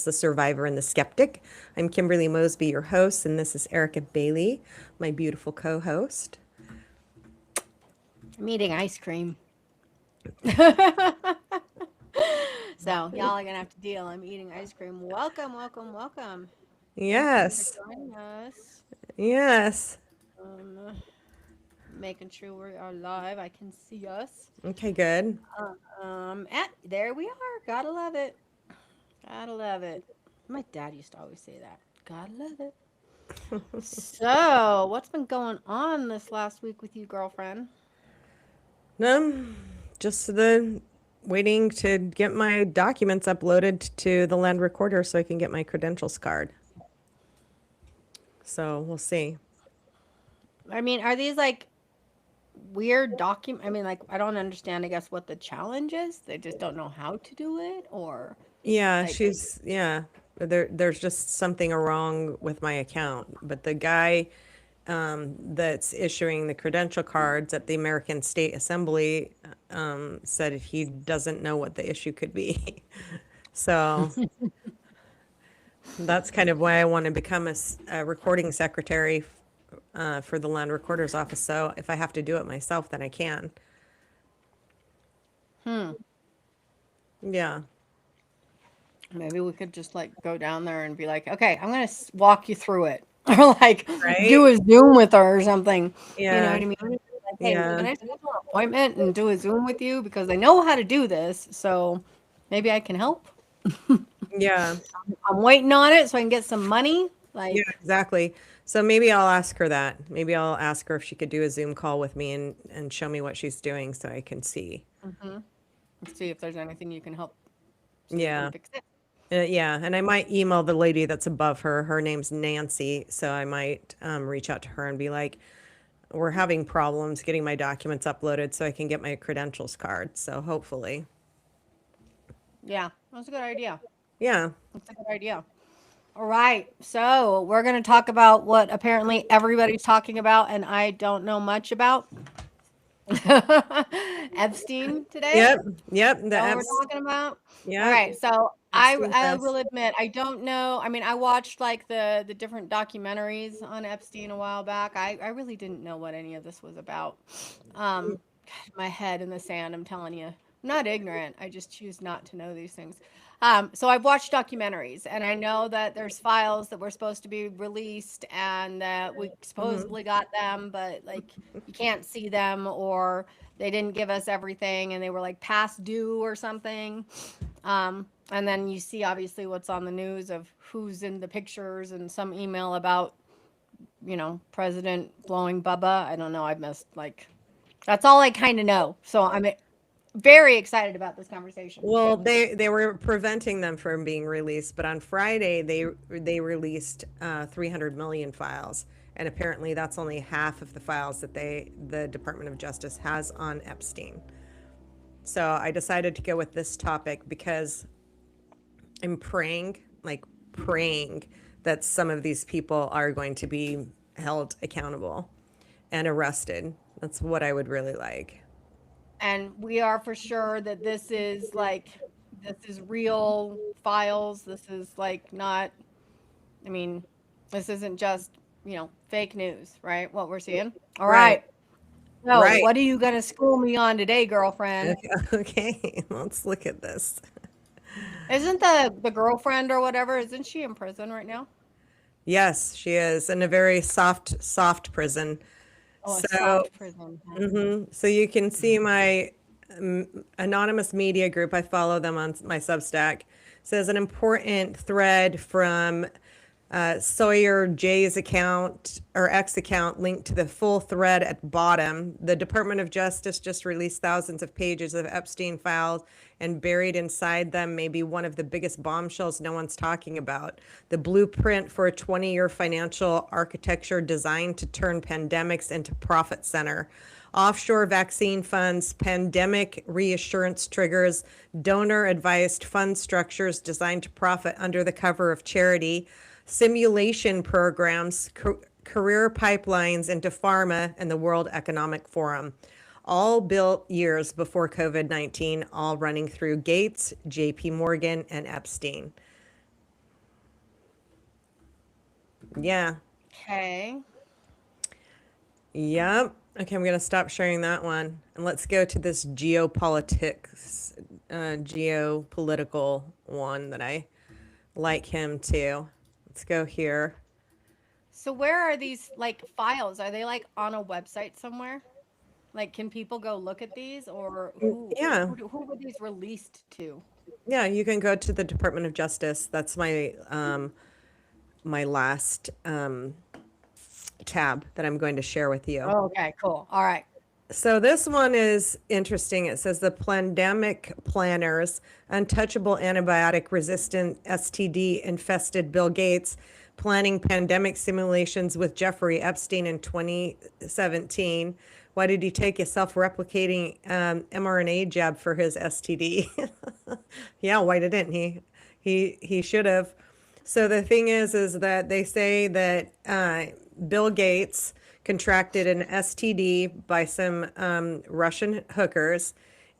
The Survivor and the Skeptic. I'm Kimberly Mosby, your host, and this is Erica Bailey, my beautiful co-host. I'm eating ice cream. So y'all are gonna have to deal. I'm eating ice cream. Welcome, welcome, welcome. Thank you for Yes, joining us. yes. Um, Making sure we are live. I can see us. Okay, good. There we are. Gotta love it. Gotta love it. My dad used to always say that. Gotta love it. So, what's been going on this last week with you, girlfriend? Um, just the waiting to get my documents uploaded to the land recorder so I can get my credentials card. So we'll see. I mean, are these like weird document? I mean, like, I don't understand, I guess, what the challenge is. They just don't know how to do it, or Yeah, like, there's just something wrong with my account. But the guy that's issuing the credential cards at the American State Assembly said he doesn't know what the issue could be. So that's kind of why I want to become a recording secretary for the land recorder's office. So if I have to do it myself, then I can. Yeah. maybe we could just like go down there and be like, okay, I'm gonna walk you through it, or like do Right? a Zoom with her or something. You know Yeah. what I mean? Like, hey, Yeah. can I schedule an appointment and do a Zoom with you because I know how to do this, so maybe I can help. Yeah. I'm waiting on it so I can get some money. Yeah, Like, exactly. So maybe I'll ask her that. Maybe I'll ask her if she could do a Zoom call with me and show me what she's doing so I can see. let's see if there's anything you can help so you can Yeah. fix it. Yeah. And I might email the lady that's above her. Her name's Nancy. So I might reach out to her and be like, we're having problems getting my documents uploaded so I can get my credentials card. So hopefully. Yeah, that's a good idea. Yeah. That's a good idea. All right. So we're going to talk about what apparently everybody's talking about, and I don't know much about Epstein today. Yep. Yep. Is that what we're talking about? All Yep. right. So Epstein I will files. admit I don't know. I mean, I watched like the different documentaries on Epstein a while back. I really didn't know what any of this was about. God, my head in the sand. I'm telling you, I'm not ignorant. I just choose not to know these things. So I've watched documentaries, and I know that there's files that were supposed to be released, and that we Hmm. supposedly got them, but like you can't see them, or they didn't give us everything, and they were like past due or something. And then you see obviously what's on the news of who's in the pictures, and some email about President blowing Bubba. I don't know. I missed like that's all I kind of know. So I'm very excited about this conversation. Well, they were preventing them from being released, but on Friday they released 300 million files, and apparently that's only half of the files that the Department of Justice has on Epstein. So I decided to go with this topic because I'm praying, like praying, that some of these people are going to be held accountable and arrested. That's what I would really like. And we are for sure that this is real files. This is like not. I mean, this isn't just fake news, right? What we're seeing. All Right, right. So, right. what are you gonna school me on today, girlfriend? Okay, okay. Let's look at this. Isn't the girlfriend or whatever? Isn't she in prison right now? Yes, she is in a very soft prison. Oh, a So, soft prison. so you can see my anonymous media group. I follow them on my Substack. Says an important thread from Sawyer J's account or X account linked to the full thread at bottom. The Department of Justice just released thousands of pages of Epstein files, and buried inside them may be one of the biggest bombshells no one's talking about. The blueprint for a 20-year financial architecture designed to turn pandemics into profit center. Offshore vaccine funds, pandemic reassurance triggers, donor advised fund structures designed to profit under the cover of charity, simulation programs, career pipelines into pharma and the World Economic Forum. All built years before COVID 19, all running through Gates, JP Morgan, and Epstein. Yeah. Okay. Yep. Okay, I'm going to stop sharing that one. And let's go to this geopolitical one that I like him to. Let's go here. So where are these like files? Are they like on a website somewhere? Like, can people go look at these, or Yeah. who were these released to? Yeah, you can go to the Department of Justice. That's my last tab that I'm going to share with you. Oh, okay, cool. All right. So this one is interesting. It says the pandemic planners, untouchable antibiotic resistant STD infested Bill Gates, planning pandemic simulations with Jeffrey Epstein in 2017. Why did he take a self-replicating mRNA jab for his STD? Yeah, why didn't he? He should have. So the thing is that they say that Bill Gates contracted an STD by some Russian hookers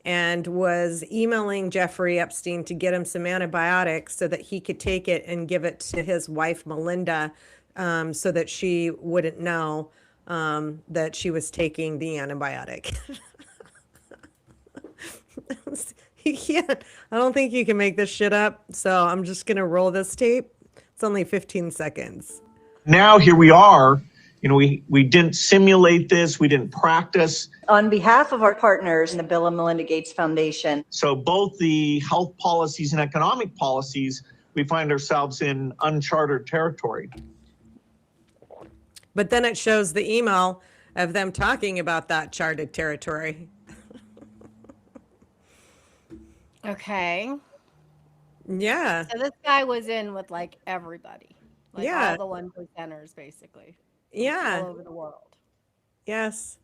and was emailing Jeffrey Epstein to get him some antibiotics so that he could take it and give it to his wife, Melinda, so that she wouldn't know that she was taking the antibiotic. You can't, I don't think you can make this shit up. So I'm just going to roll this tape. It's only 15 seconds. Now here we are. We didn't simulate this. We didn't practice. On behalf of our partners in the Bill and Melinda Gates Foundation. So both the health policies and economic policies, we find ourselves in uncharted territory. But then it shows the email of them talking about that charted territory. Okay. Yeah. So this guy was in with like everybody, like Yeah. all the one percenters, basically, all Yeah. over the world. Yes.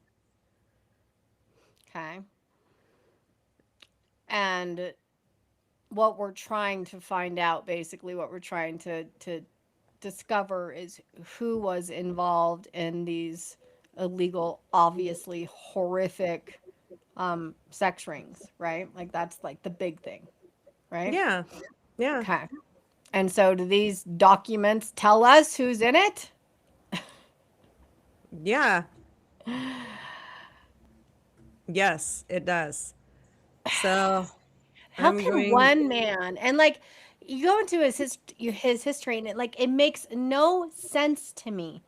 Okay. And what we're trying to find out, basically, what we're trying to discover is who was involved in these illegal, obviously horrific sex rings, right? Like that's like the big thing, right? Yeah. Yeah. Okay. And so do these documents tell us who's in it? Yeah. Yes, it does. So How I'm can going. one man, and like you go into his history and it makes no sense to me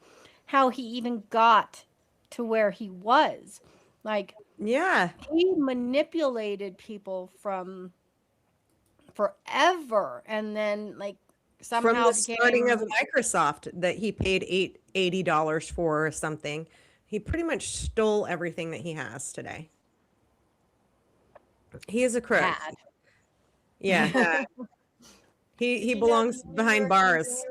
how he even got to where he was. Like Yeah. he manipulated people from forever, and then like From somehow the starting became of Microsoft that he paid $80 for or something. He pretty much stole everything that he has today. He is a crook. bad. Yeah. Bad. He You know, belongs the New behind York bars.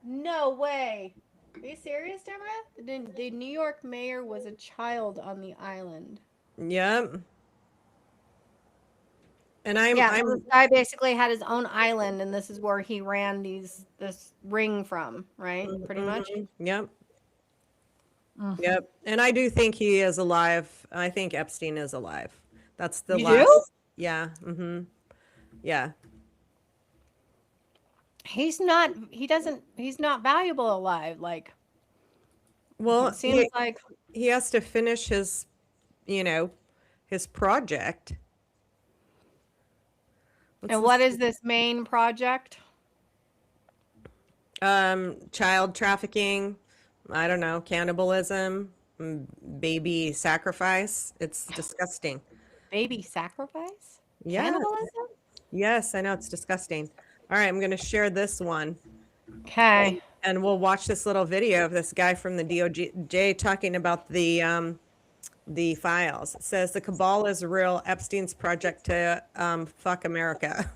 mayor- No way. Are you serious, Deborah? The New York mayor was a child on the island. Yep. And Yeah, so I'm this guy basically had his own island, and this is where he ran this ring from, right? Pretty much. Yep. Mhm. Yep. And I do think he is alive. I think Epstein is alive. That's the You last. do? Yeah. Mm-hmm. Yeah. He's not. He doesn't. He's not valuable alive. Like Well, it seems like. he has to finish his, his project. And what is this main project? Child trafficking, I don't know, cannibalism, baby sacrifice. It's disgusting. Baby sacrifice? Yeah. Cannibalism? Yes, I know it's disgusting. All right, I'm going to share this one. Okay. And we'll watch this little video of this guy from the DOJ talking about the files. It says the cabal is real. Epstein's project to fuck America.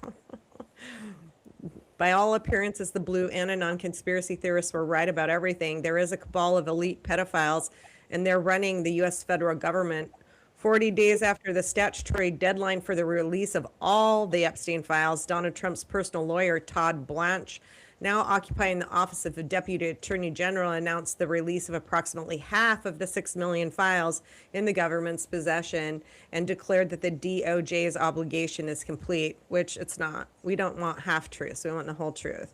By all appearances, the Blue Anon conspiracy theorists were right about everything. There is a cabal of elite pedophiles, and they're running the U.S. federal government. 40 days after the statutory deadline for the release of all the Epstein files, Donald Trump's personal lawyer, Todd Blanche, now occupying the office of the Deputy Attorney General, announced the release of approximately half of the 6 million files in the government's possession and declared that the DOJ's obligation is complete, which it's not. We don't want half truths. We want the whole truth.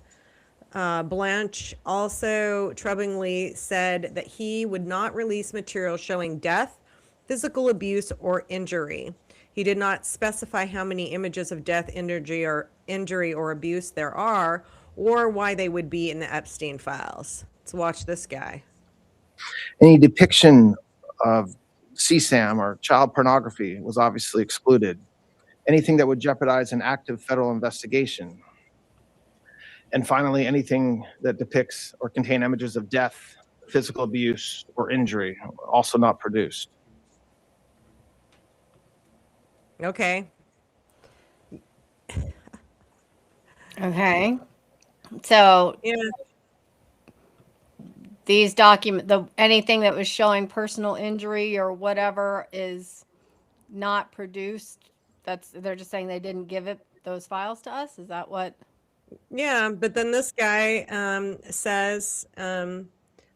Blanche also troublingly said that he would not release material showing death, physical abuse, or injury. He did not specify how many images of death, injury or abuse there are, or why they would be in the Epstein files. Let's watch this guy. Any depiction of CSAM or child pornography was obviously excluded. Anything that would jeopardize an active federal investigation. And finally, anything that depicts or contain images of death, physical abuse, or injury, also not produced. Okay. Okay. So Yeah. these anything that was showing personal injury or whatever is not produced. They're just saying they didn't give those files to us. Is that what? Yeah, but then this guy says, the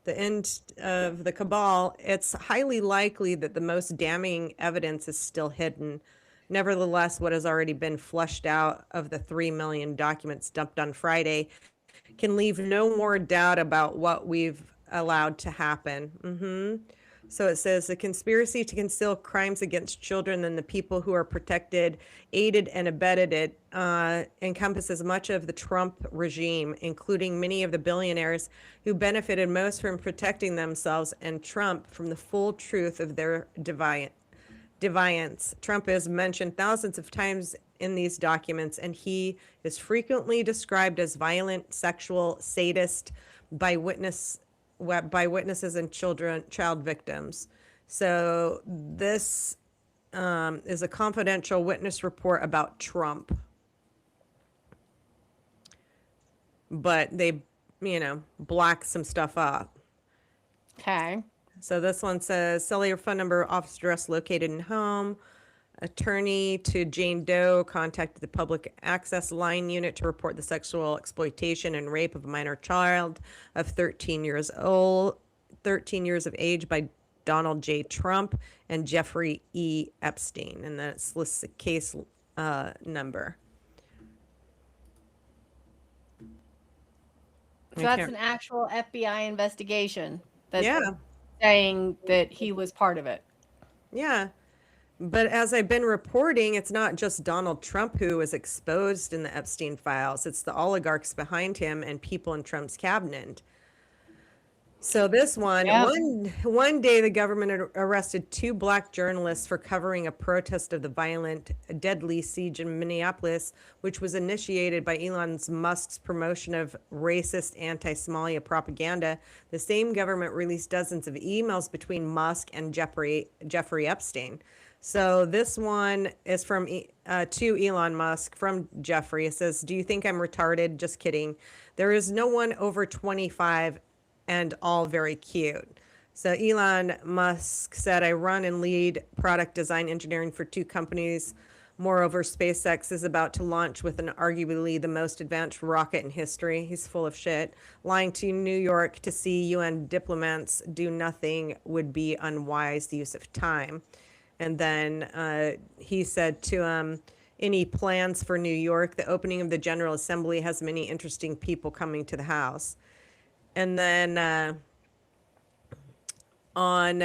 end of the cabal, it's highly likely that the most damning evidence is still hidden. Nevertheless, what has already been flushed out of the 3 million documents dumped on Friday can leave no more doubt about what we've allowed to happen. So it says the conspiracy to conceal crimes against children and the people who are protected, aided, and abetted it encompasses much of the Trump regime, including many of the billionaires who benefited most from protecting themselves and Trump from the full truth of their deviance. Trump is mentioned thousands of times in these documents, and he is frequently described as violent, sexual, sadist by witnesses and child victims. So this is a confidential witness report about Trump. But they, black some stuff up. Okay. So this one says cellular phone number, office address located in home. Attorney to Jane Doe contacted the public access line unit to report the sexual exploitation and rape of a minor child of 13 years of age by Donald J. Trump and Jeffrey E. Epstein. And that's lists the case number. So that's an actual FBI investigation. That's Yeah. saying that he was part of it. Yeah. But as I've been reporting, it's not just Donald Trump who was exposed in the Epstein files. It's the oligarchs behind him and people in Trump's cabinet. So this one, one day the government arrested 2 black journalists for covering a protest of the violent, deadly siege in Minneapolis, which was initiated by Elon Musk's promotion of racist anti-Somalia propaganda. The same government released dozens of emails between Musk and Jeffrey Epstein. So this one is from to Elon Musk from Jeffrey. It says, "Do you think I'm retarded? Just kidding. There is no one over 25 and all very cute." So Elon Musk said, "I run and lead product design engineering for 2 companies. Moreover, SpaceX is about to launch with an arguably the most advanced rocket in history." He's full of shit. "Lying to New York to see UN diplomats do nothing would be unwise use of time." And then he said to any plans for New York? The opening of the General Assembly has many interesting people coming to the House. And then on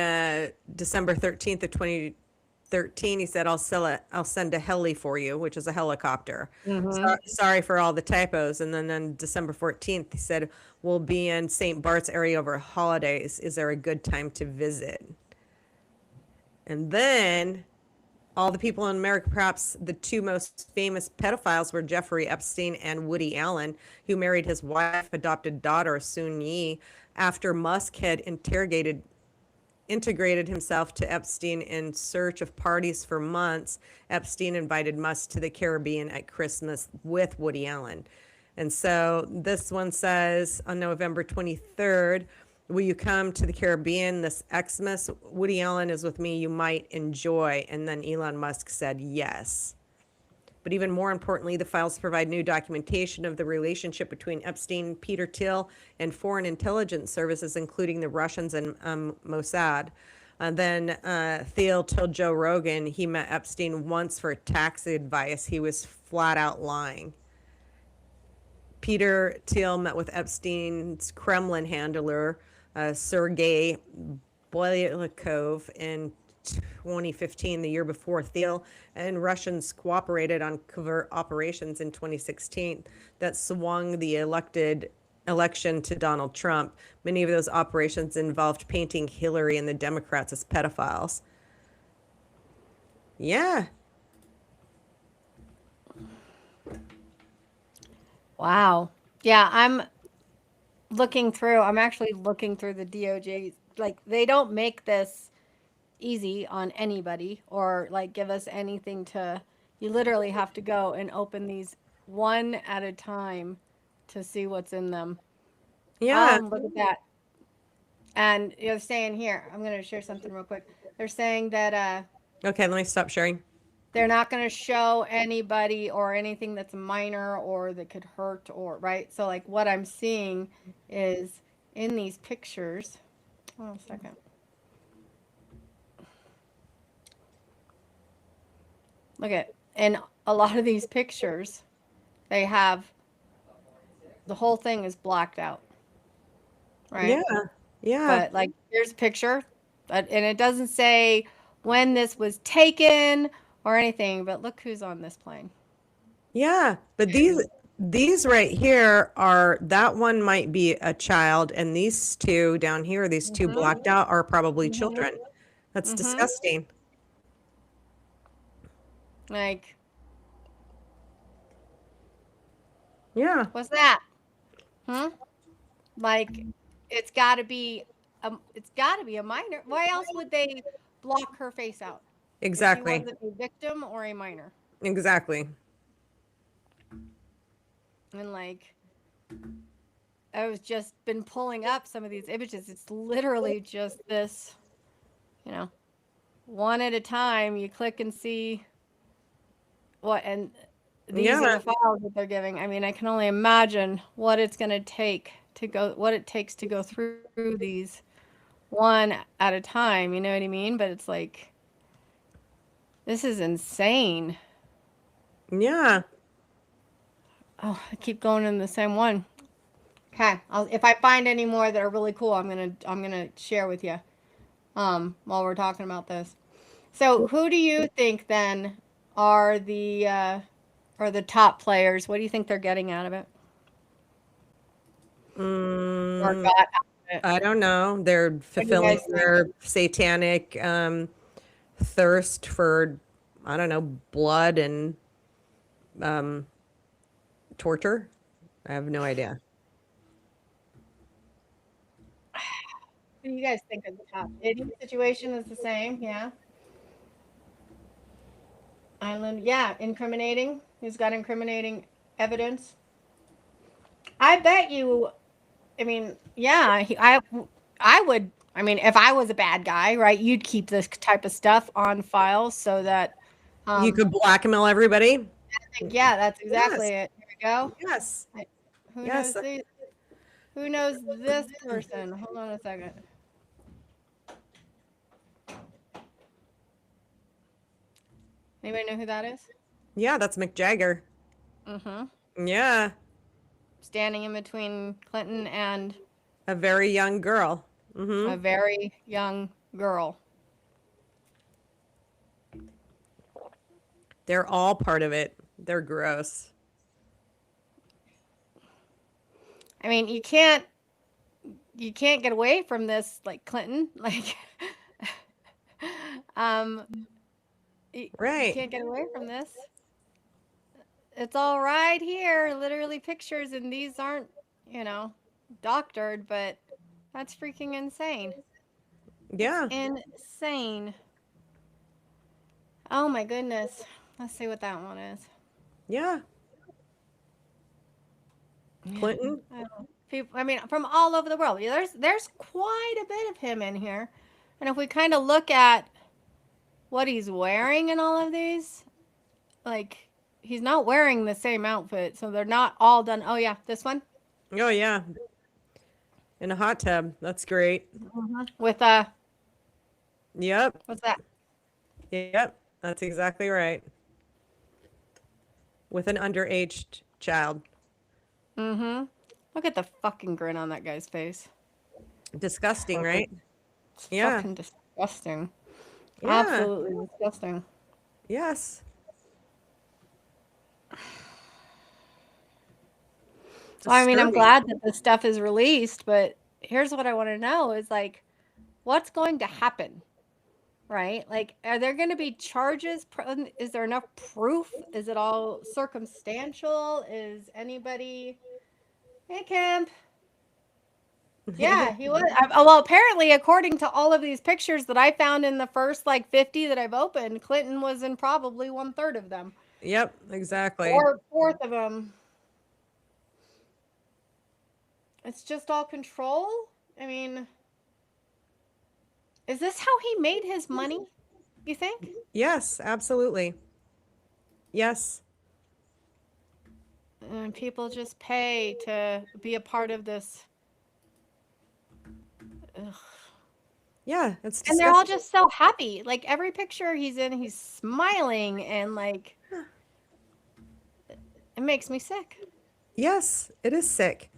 December 13th of 2013, he said, I'll send a heli for you, which is a helicopter. Sorry for all the typos. And then on December 14th, he said, "We'll be in St. Bart's area over holidays. Is there a good time to visit?" And then all the people in America, perhaps the 2 most famous pedophiles were Jeffrey Epstein and Woody Allen, who married his wife, adopted daughter, Soon Yi, after Musk had integrated himself to Epstein in search of parties for months. Epstein invited Musk to the Caribbean at Christmas with Woody Allen. And so this one says, on November 23rd, "Will you come to the Caribbean this Xmas? Woody Allen is with me. You might enjoy." And then Elon Musk said yes. But even more importantly, the files provide new documentation of the relationship between Epstein, Peter Thiel, and foreign intelligence services, including the Russians and Mossad. And then Thiel told Joe Rogan he met Epstein once for tax advice. He was flat out lying. Peter Thiel met with Epstein's Kremlin handler, Sergei Boylikov, in 2015, the year before. Thiel and Russians cooperated on covert operations in 2016 that swung the election to Donald Trump. Many of those operations involved painting Hillary and the Democrats as pedophiles. Yeah. Wow. Yeah, I'm actually looking through the DOJ. Like, they don't make this easy on anybody or like give us anything to, you literally have to go and open these one at a time to see what's in them. Yeah. Look at that. And you're saying here, I'm going to share something real quick. They're saying that Okay, let me stop sharing. they're not going to show anybody or anything that's minor or that could hurt or right. So like what I'm seeing is in these pictures. Hold on a second. Look at, in a lot of these pictures, they have the whole thing is blacked out. Right? Yeah. Yeah. But like here's a picture, and it doesn't say when this was taken or anything, but look who's on this plane. Yeah. But these right here are, that one might be a child, and these two down here, these two blacked out, are probably children. That's disgusting. Like, Yeah. what's that? Like, it's got to be a minor. Why else would they block her face out? Exactly. If she wasn't a victim or a minor. Exactly. And like, I was just been pulling up some of these images. It's literally just this, one at a time. You click and see what, and these are the files that they're giving. I mean, I can only imagine what it's going to take what it takes to go through these one at a time. You know what I mean? But it's like, this is insane. Yeah. Oh, I keep going in the same one. Okay, if I find any more that are really cool, I'm gonna share with you. While we're talking about this. So, who do you think then are the top players? What do you think they're getting out of it? Or got out of it? I don't know. They're fulfilling their satanic thirst for, I don't know, blood and torture. I have no idea. What do you guys think of the top? Idiot situation is the same, yeah. Island, yeah, incriminating. He's got incriminating evidence. I bet you. I mean, yeah, I would. I mean, if I was a bad guy, right, you'd keep this type of stuff on file so that You could blackmail everybody. I think, yeah, that's exactly it. Here we go. Yes. Who Yes. knows these? Who knows this person? Hold on a second. Anybody know who that is? Yeah, that's Mick Jagger. Yeah. Standing in between Clinton and A very young girl. a very young girl. They're all part of it. They're gross. I mean, you can't get away from this, like Clinton, like Right. You can't get away from this. It's all right here, literally pictures, and these aren't, doctored, but that's freaking insane. Yeah. Insane. Oh my goodness. Let's see what that one is. Yeah. Clinton. People, I mean, from all over the world. There's quite a bit of him in here. And if we kind of look at what he's wearing in all of these, like, he's not wearing the same outfit, so they're not all done. Oh yeah, this one Oh yeah. In a hot tub. That's great. with Yep. what's that? Yep. That's exactly right. With an underage child. Mm-hmm. Look at the fucking grin on that guy's face. Disgusting, Fucking- right? It's Yeah. fucking disgusting. Yeah. Absolutely disgusting. Yes. Well, I mean, I'm Disturbing. glad that this stuff is released, but here's what I want to know is like, what's going to happen? Right? Like, are there going to be charges? Is there enough proof? Is it all circumstantial? Is anybody. Hey, Kemp. Yeah, he was. Well, apparently, according to all of these pictures that I found in the first like 50 that I've opened, Clinton was in probably 1/3 of them. Yep, exactly. Or 1/4 of them. It's just all control? I mean, is this how he made his money? You think? Yes, absolutely. Yes. And people just pay to be a part of this. Ugh. Yeah, it's And they're all disgusting. just so happy. Like every picture he's in, he's smiling and like it makes me sick. Yes, it is sick.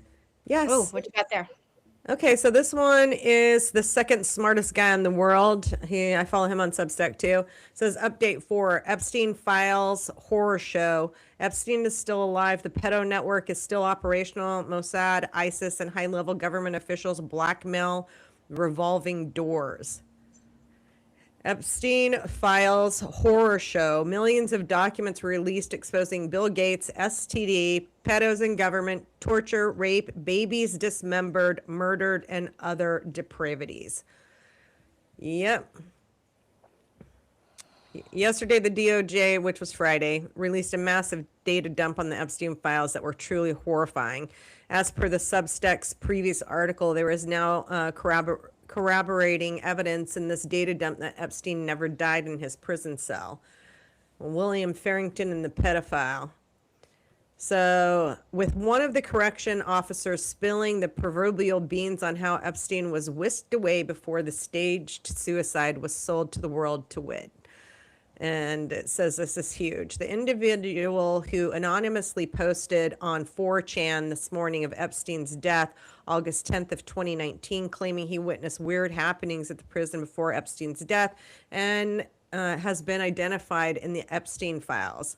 Yes. Oh, what you got there? Okay, so this one is the second smartest guy in the world. I follow him on Substack too. It says update 4 Epstein files horror show. Epstein is still alive. The pedo network is still operational. Mossad, ISIS, and high-level government officials blackmail revolving doors. Epstein files horror show. Millions of documents released exposing Bill Gates, STD, pedos in government, torture, rape, babies dismembered, murdered, and other depravities. Yep. Yesterday, the DOJ, which was Friday, released a massive data dump on the Epstein files that were truly horrifying. As per the Substack's previous article, there is now corroborating evidence in this data dump that Epstein never died in his prison cell. William Farrington and the pedophile. So, with one of the correction officers spilling the proverbial beans on how Epstein was whisked away before the staged suicide was sold to the world to wit. And it says this is huge. The individual who anonymously posted on 4chan this morning of Epstein's death, August 10th of 2019, claiming he witnessed weird happenings at the prison before Epstein's death and has been identified in the Epstein files.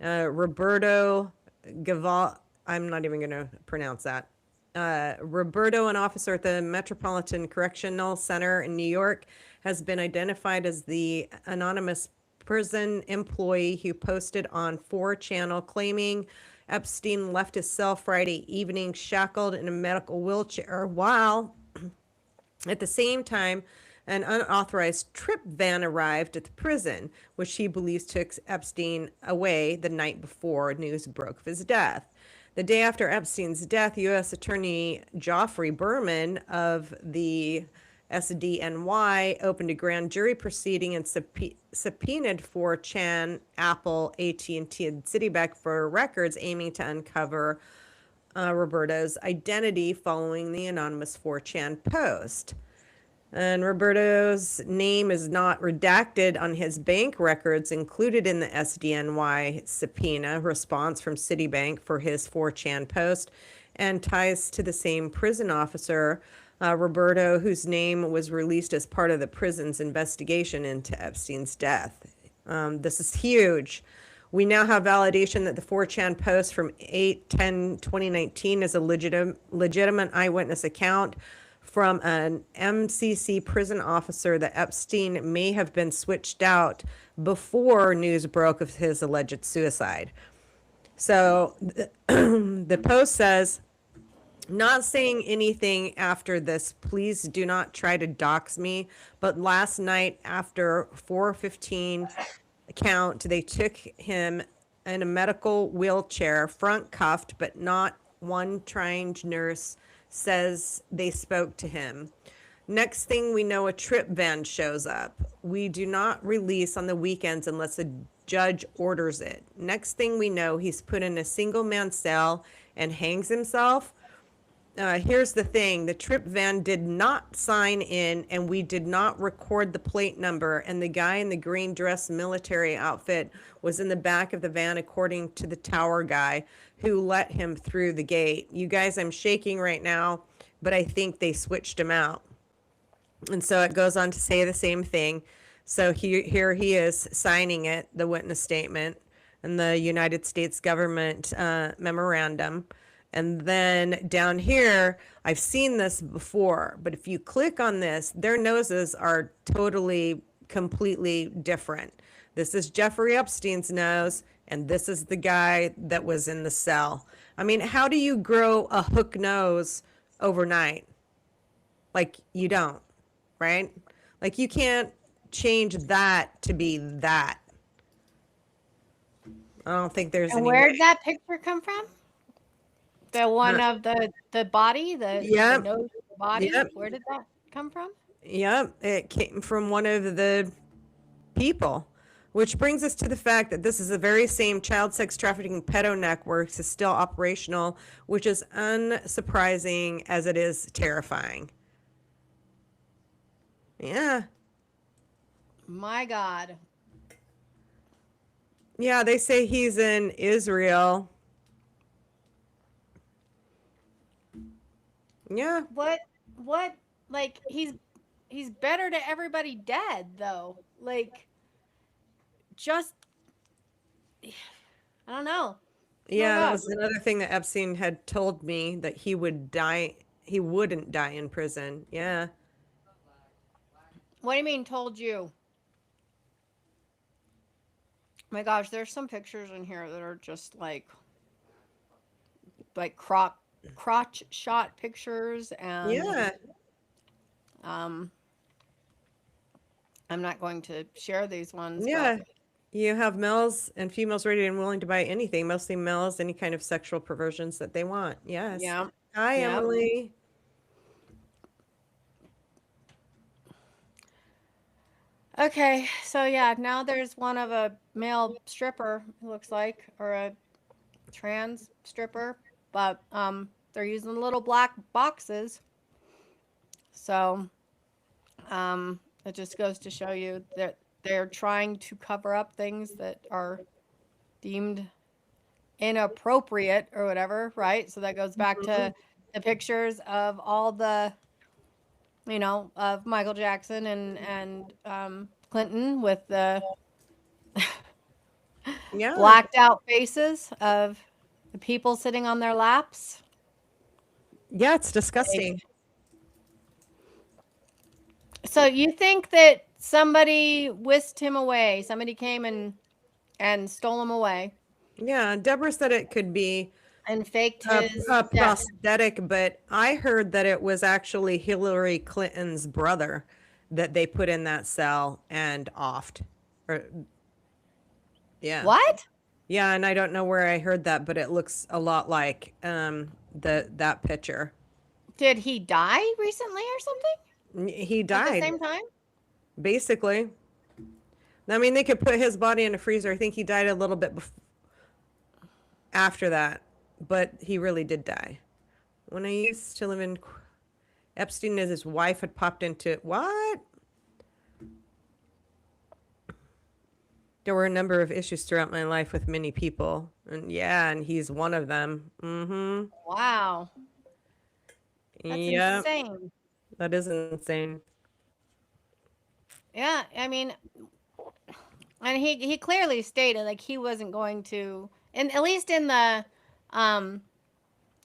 Roberto Gaval, I'm not even going to pronounce that. Roberto, an officer at the Metropolitan Correctional Center in New York, has been identified as the anonymous prison employee who posted on 4chan claiming Epstein left his cell Friday evening shackled in a medical wheelchair while at the same time an unauthorized trip van arrived at the prison, which he believes took Epstein away the night before news broke of his death. The day after Epstein's death, U.S. Attorney Geoffrey Berman of the SDNY opened a grand jury proceeding and subpoenaed 4chan, Apple, AT&T, and Citibank for records aiming to uncover Roberto's identity following the anonymous 4chan post. And Roberto's name is not redacted on his bank records included in the SDNY subpoena response from Citibank for his 4chan post and ties to the same prison officer, Roberto, whose name was released as part of the prison's investigation into Epstein's death. This is huge. We now have validation that the 4chan post from 8/10/2019 is a legitimate eyewitness account from an MCC prison officer that Epstein may have been switched out before news broke of his alleged suicide. So the post says, not saying anything after this, please do not try to dox me, but last night after 4:15 count, they took him in a medical wheelchair, front cuffed, but not one trained nurse says they spoke to him. Next thing we know, a trip van shows up. We do not release on the weekends unless a judge orders it. Next thing we know, he's put in a single man cell and hangs himself. Here's the thing. The trip van did not sign in and we did not record the plate number. And the guy in the green dress military outfit was in the back of the van, according to the tower guy who let him through the gate. You guys, I'm shaking right now, but I think they switched him out. And so it goes on to say the same thing. So here he is signing it, the witness statement, and the United States government memorandum. And then down here, I've seen this before, but if you click on this, their noses are totally, completely different. This is Jeffrey Epstein's nose, and this is the guy that was in the cell. I mean, how do you grow a hook nose overnight? Like, you don't, right? Like, you can't change that to be that. I don't think there's And any where way. did that picture come from? The one of the body, the Yep. nose, the body. Yep. Where did that come from? Yep, it came from one of the people, which brings us to the fact that this is the very same child sex trafficking pedo network is still operational, which is unsurprising as it is terrifying. Yeah. My God. Yeah, they say he's in Israel. Yeah. What like he's better to everybody dead though. Like just I don't know. Yeah, that God. was another thing that Epstein had told me, that he would die. He wouldn't die in prison. Yeah. What do you mean told you? My gosh, there's some pictures in here that are just like crotch shot pictures and Yeah. I'm not going to share these ones. Yeah. But You have males and females ready and willing to buy anything, mostly males, any kind of sexual perversions that they want. Yes. yeah. Hi, Yeah. Emily. Okay, so yeah, now there's one of a male stripper, it looks like, or a trans stripper, but they're using little black boxes. So it just goes to show you that they're trying to cover up things that are deemed inappropriate or whatever, right? So that goes back to the pictures of all the of Michael Jackson and Clinton with the Yeah. blacked out faces of the people sitting on their laps. Yeah, it's disgusting. So you think that somebody whisked him away? Somebody came and stole him away Yeah, Deborah said it could be and faked a, his a death. prosthetic, but I heard that it was actually Hillary Clinton's brother that they put in that cell and offed. Or, yeah. What? Yeah, and I don't know where I heard that, but it looks a lot like that picture. Did he die recently or something? He At the died, same time? basically. I mean, they could put his body in a freezer. I think he died a little bit after that, but he really did die. When I used to live in Epstein, and his wife had popped into what? There were a number of issues throughout my life with many people, and yeah, and he's one of them. Mm-hmm. Wow. That's Yeah, insane. that is insane. Yeah, I mean, and he clearly stated like he wasn't going to, and at least in the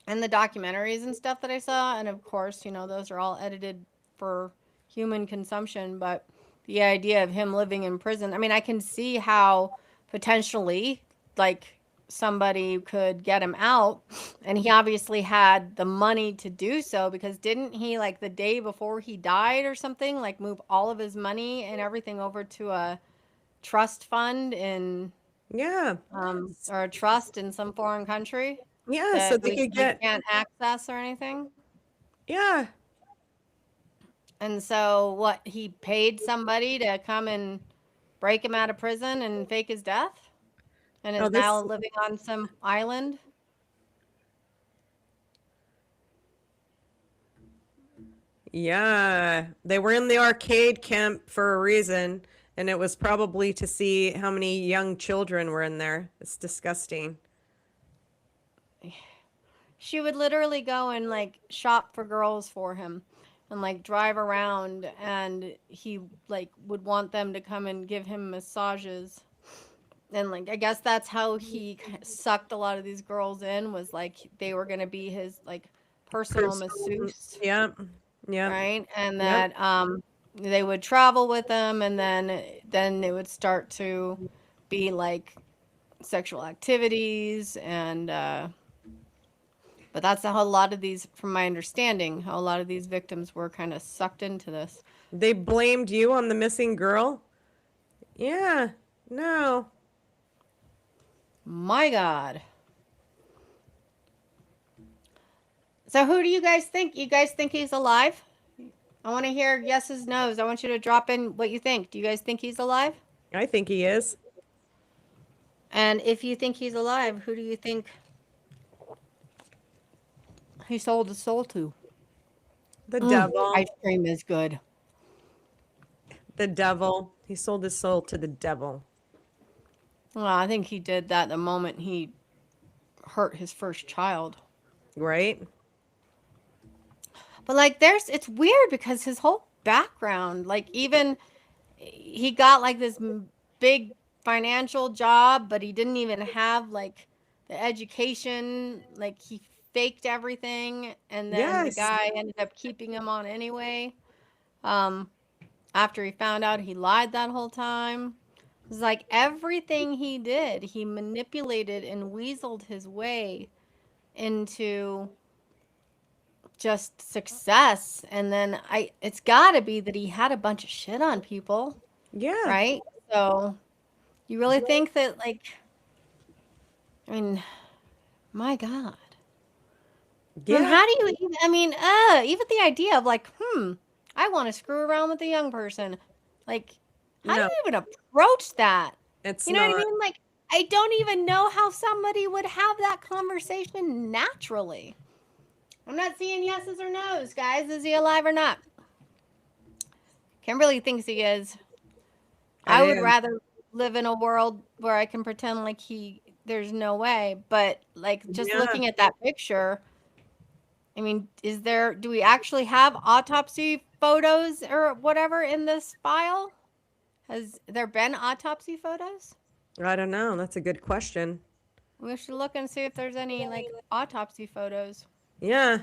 documentaries and stuff that I saw, and of course, those are all edited for human consumption, but the idea of him living in prison, I mean, I can see how potentially like somebody could get him out, and he obviously had the money to do so, because didn't he, like the day before he died or something, like move all of his money and everything over to a trust fund in Yeah, or a trust in some foreign country yeah. So that they could we get. can't access or anything? Yeah, And so what, he paid somebody to come and break him out of prison and fake his death? And is Oh, this- now living on some island? yeah. They were in the arcade camp for a reason, and it was probably to see how many young children were in there. It's disgusting. she would literally go and like shop for girls for him and like drive around, and he like would want them to come and give him massages. And like I guess that's how he sucked a lot of these girls in, was like they were going to be his like personal masseuse, Yep. Yep. right? And Yep. that they would travel with him, and then it would start to be like sexual activities. And but that's how a lot of these, from my understanding, how a lot of these victims were kind of sucked into this. They blamed you on the missing girl? Yeah. No. My God. So who do you guys think? You guys think he's alive? I want to hear yeses, nos. I want you to drop in what you think. Do you guys think he's alive? I think he is. And if you think he's alive, who do you think he sold his soul to? The devil. Ice cream is good. The devil. He sold his soul to the devil. Well, I think he did that the moment he hurt his first child. Right? But like it's weird because his whole background, like even he got like this big financial job, but he didn't even have like the education. Like he faked everything, and then the Yes. guy ended up keeping him on anyway. After he found out he lied that whole time. It's like everything he did, he manipulated and weaseled his way into just success. And then it's got to be that he had a bunch of shit on people, Yeah. right? So you really think that, like, I mean, my God. Yeah. And how do you even, I mean, even the idea of like, I want to screw around with a young person. Like, how do No. you even approach that? It's You know not. what I mean? Like, I don't even know how somebody would have that conversation naturally. I'm not seeing yeses or nos, guys. Is he alive or not? Kimberly thinks he is. I would am. rather live in a world where I can pretend like there's no way. But like just Yeah. looking at that picture, I mean, do we actually have autopsy photos or whatever in this file? Has there been autopsy photos? I don't know. That's a good question. We should look and see if there's any like autopsy photos. Yeah.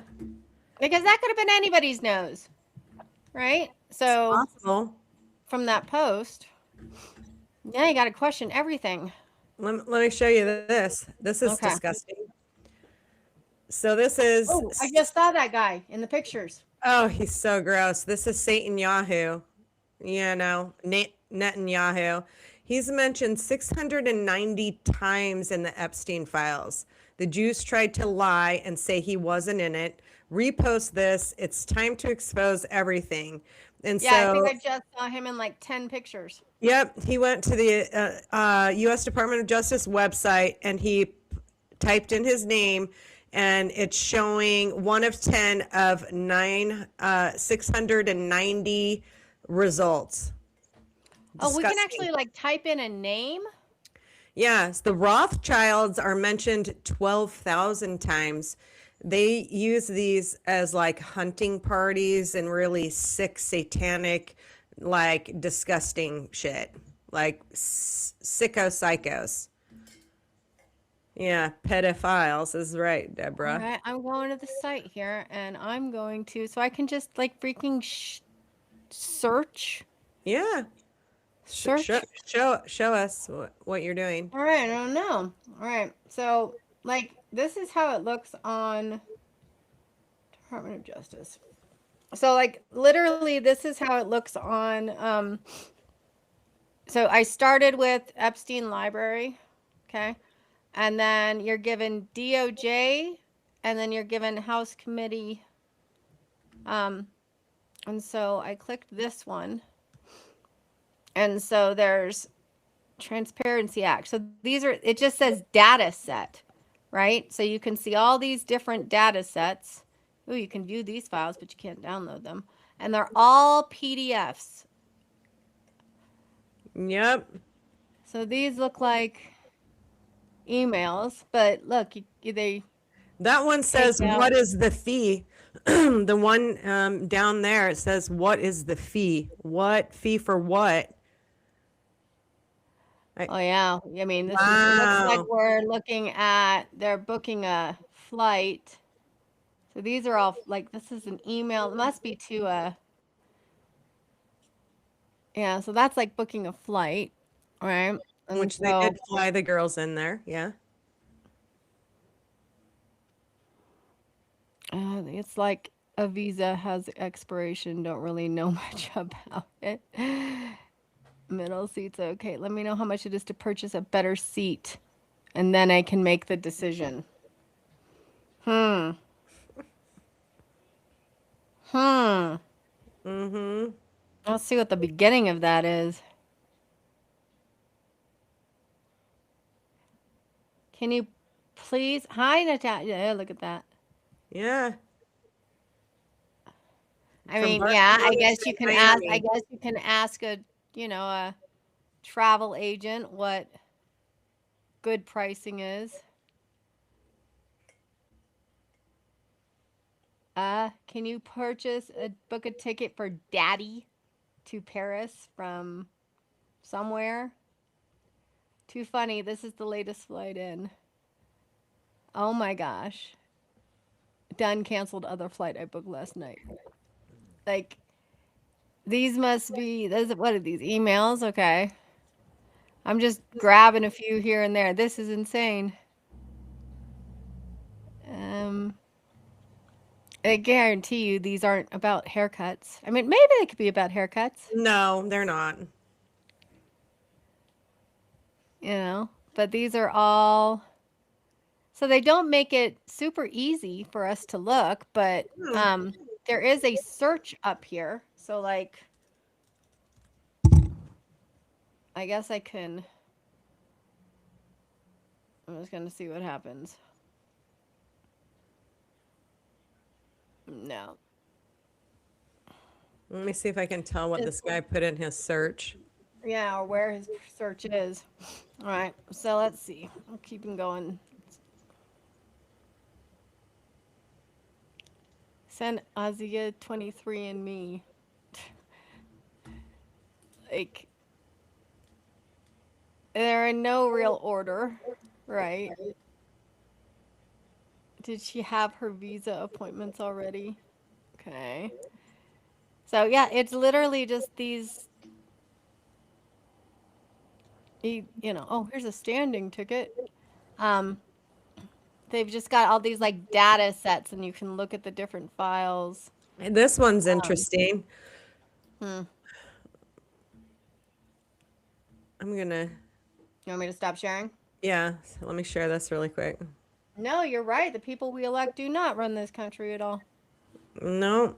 Because that could have been anybody's nose, right? So Possible. from that post, yeah, you got to question everything. Let me show you this. This is Okay. disgusting. So this is. Oh, I just saw that guy in the pictures. Oh, he's so gross. This is Satan Yahoo. You know, Netanyahu. He's mentioned 690 times in the Epstein files. The Jews tried to lie and say he wasn't in it. Repost this. It's time to expose everything. And Yeah, so, I think I just saw him in like 10 pictures. yep, he went to the U.S. Department of Justice website and he typed in his name, and it's showing 1 of 10 of 690 results. Oh, we can Disgusting. actually like type in a name. Yes, the Rothschilds are mentioned 12,000 times. They use these as like hunting parties and really sick, satanic, like disgusting shit, like sicko psychos. Yeah, pedophiles is right, Deborah. All right, I'm going to the site here, and I'm going to, so I can just like freaking search. Yeah. Search. Show us what you're doing. All right, I don't know. All right, so like this is how it looks on Department of Justice. So like literally this is how it looks on so I started with Epstein Library, okay? And then you're given DOJ, and then you're given House Committee. And so I clicked this one. And so there's Transparency Act. So these are, it just says data set, right? So you can see all these different data sets. Ooh, you can view these files, but you can't download them. And they're all PDFs. Yep. So these look like emails, but look, they That one says, out. what is the fee? The one down there, it says, what is the fee? What fee for what? Oh yeah. I mean, this is, it looks like Wow. we're looking at, they're booking a flight. So these are all like, this is an email. It must be to a, yeah. So that's like booking a flight, right? And Which they so, did fly the girls in there. Yeah. it's like a visa has expiration. Don't really know much about it. Middle seats. Okay. Let me know how much it is to purchase a better seat. And then I can make the decision. Hmm. Mm-hmm. Let's see what the beginning of that is. Can you please? Hi, Natasha. Yeah, look at that. Yeah. I From mean, yeah, I Barcelona guess to you can ask, I Miami. guess you can ask a, a travel agent what good pricing is. Can you book a ticket for daddy to Paris from somewhere? Too funny. This is the latest flight in. Oh my gosh. Done, canceled other flight I booked last night. Like, these must be, what are these emails? Okay. I'm just grabbing a few here and there. This is insane. I guarantee you these aren't about haircuts. I mean, maybe they could be about haircuts, No, they're not. but these are all, so they don't make it super easy for us to look, but there is a search up here. So like, I guess I'm just going to see what happens. No. Let me see if I can tell what this guy put in his search. Yeah, or where his search is. All right, so let's see. I'll keep him going. Send Azia 23 and me. Like, they're in no real order, right? Did she have her visa appointments already? Okay. So yeah, it's literally just these, oh, here's a standing ticket. They've just got all these like data sets and you can look at the different files. And this one's interesting. Hmm. I'm gonna, You want me to stop sharing? yeah, so let me share this really quick. No, you're right. The people we elect do not run this country at all. No.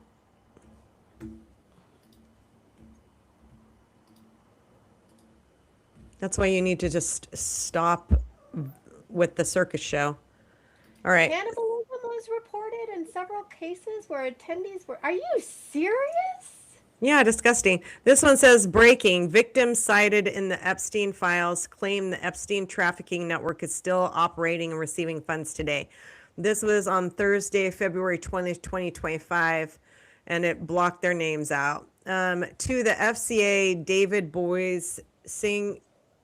That's why you need to just stop with the circus show. All right. Cannibalism was reported in several cases where attendees were. Are you serious? Yeah, disgusting. This one says breaking. Victims cited in the Epstein files claim the Epstein trafficking network is still operating and receiving funds today. This was on Thursday, February 20th, 2025, and it blocked their names out. To the FCA, David Boyes,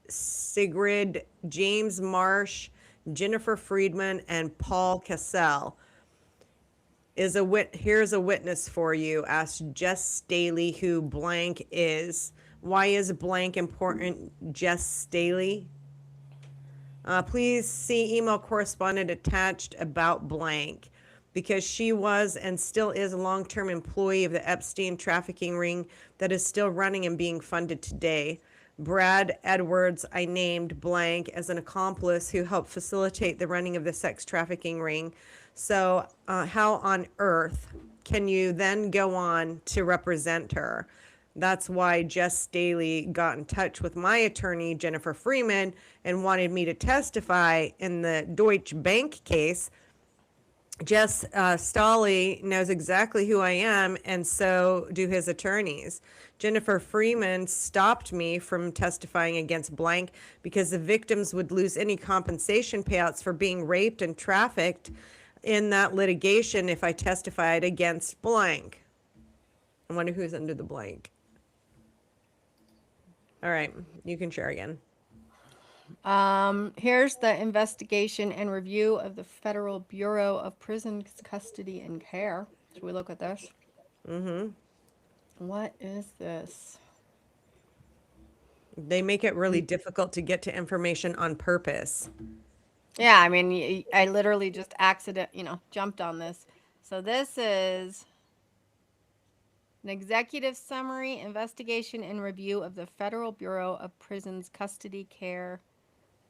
Sigrid, James Marsh, Jennifer Friedman, and Paul Cassell. Here's a witness for you. Ask Jess Staley who blank is. Why is blank important, Jess Staley? Please see email correspondent attached about blank, because she was and still is a long-term employee of the Epstein trafficking ring that is still running and being funded today. Brad Edwards, I named blank as an accomplice who helped facilitate the running of the sex trafficking ring. So how on earth can you then go on to represent her? That's why Jess Staley got in touch with my attorney, Jennifer Freeman, and wanted me to testify in the Deutsche Bank case. Jess Staley knows exactly who I am, and so do his attorneys. Jennifer Freeman stopped me from testifying against blank because the victims would lose any compensation payouts for being raped and trafficked in that litigation if I testified against blank. I wonder who's under the blank. All right, you can share again. Here's the investigation and review of the Federal Bureau of Prison Custody and Care. Should we look at this? Mm-hmm. What is this? They make it really difficult to get to information on purpose. Yeah, I mean, I literally just jumped on this. So this is an executive summary, investigation, and review of the Federal Bureau of Prisons Custody Care.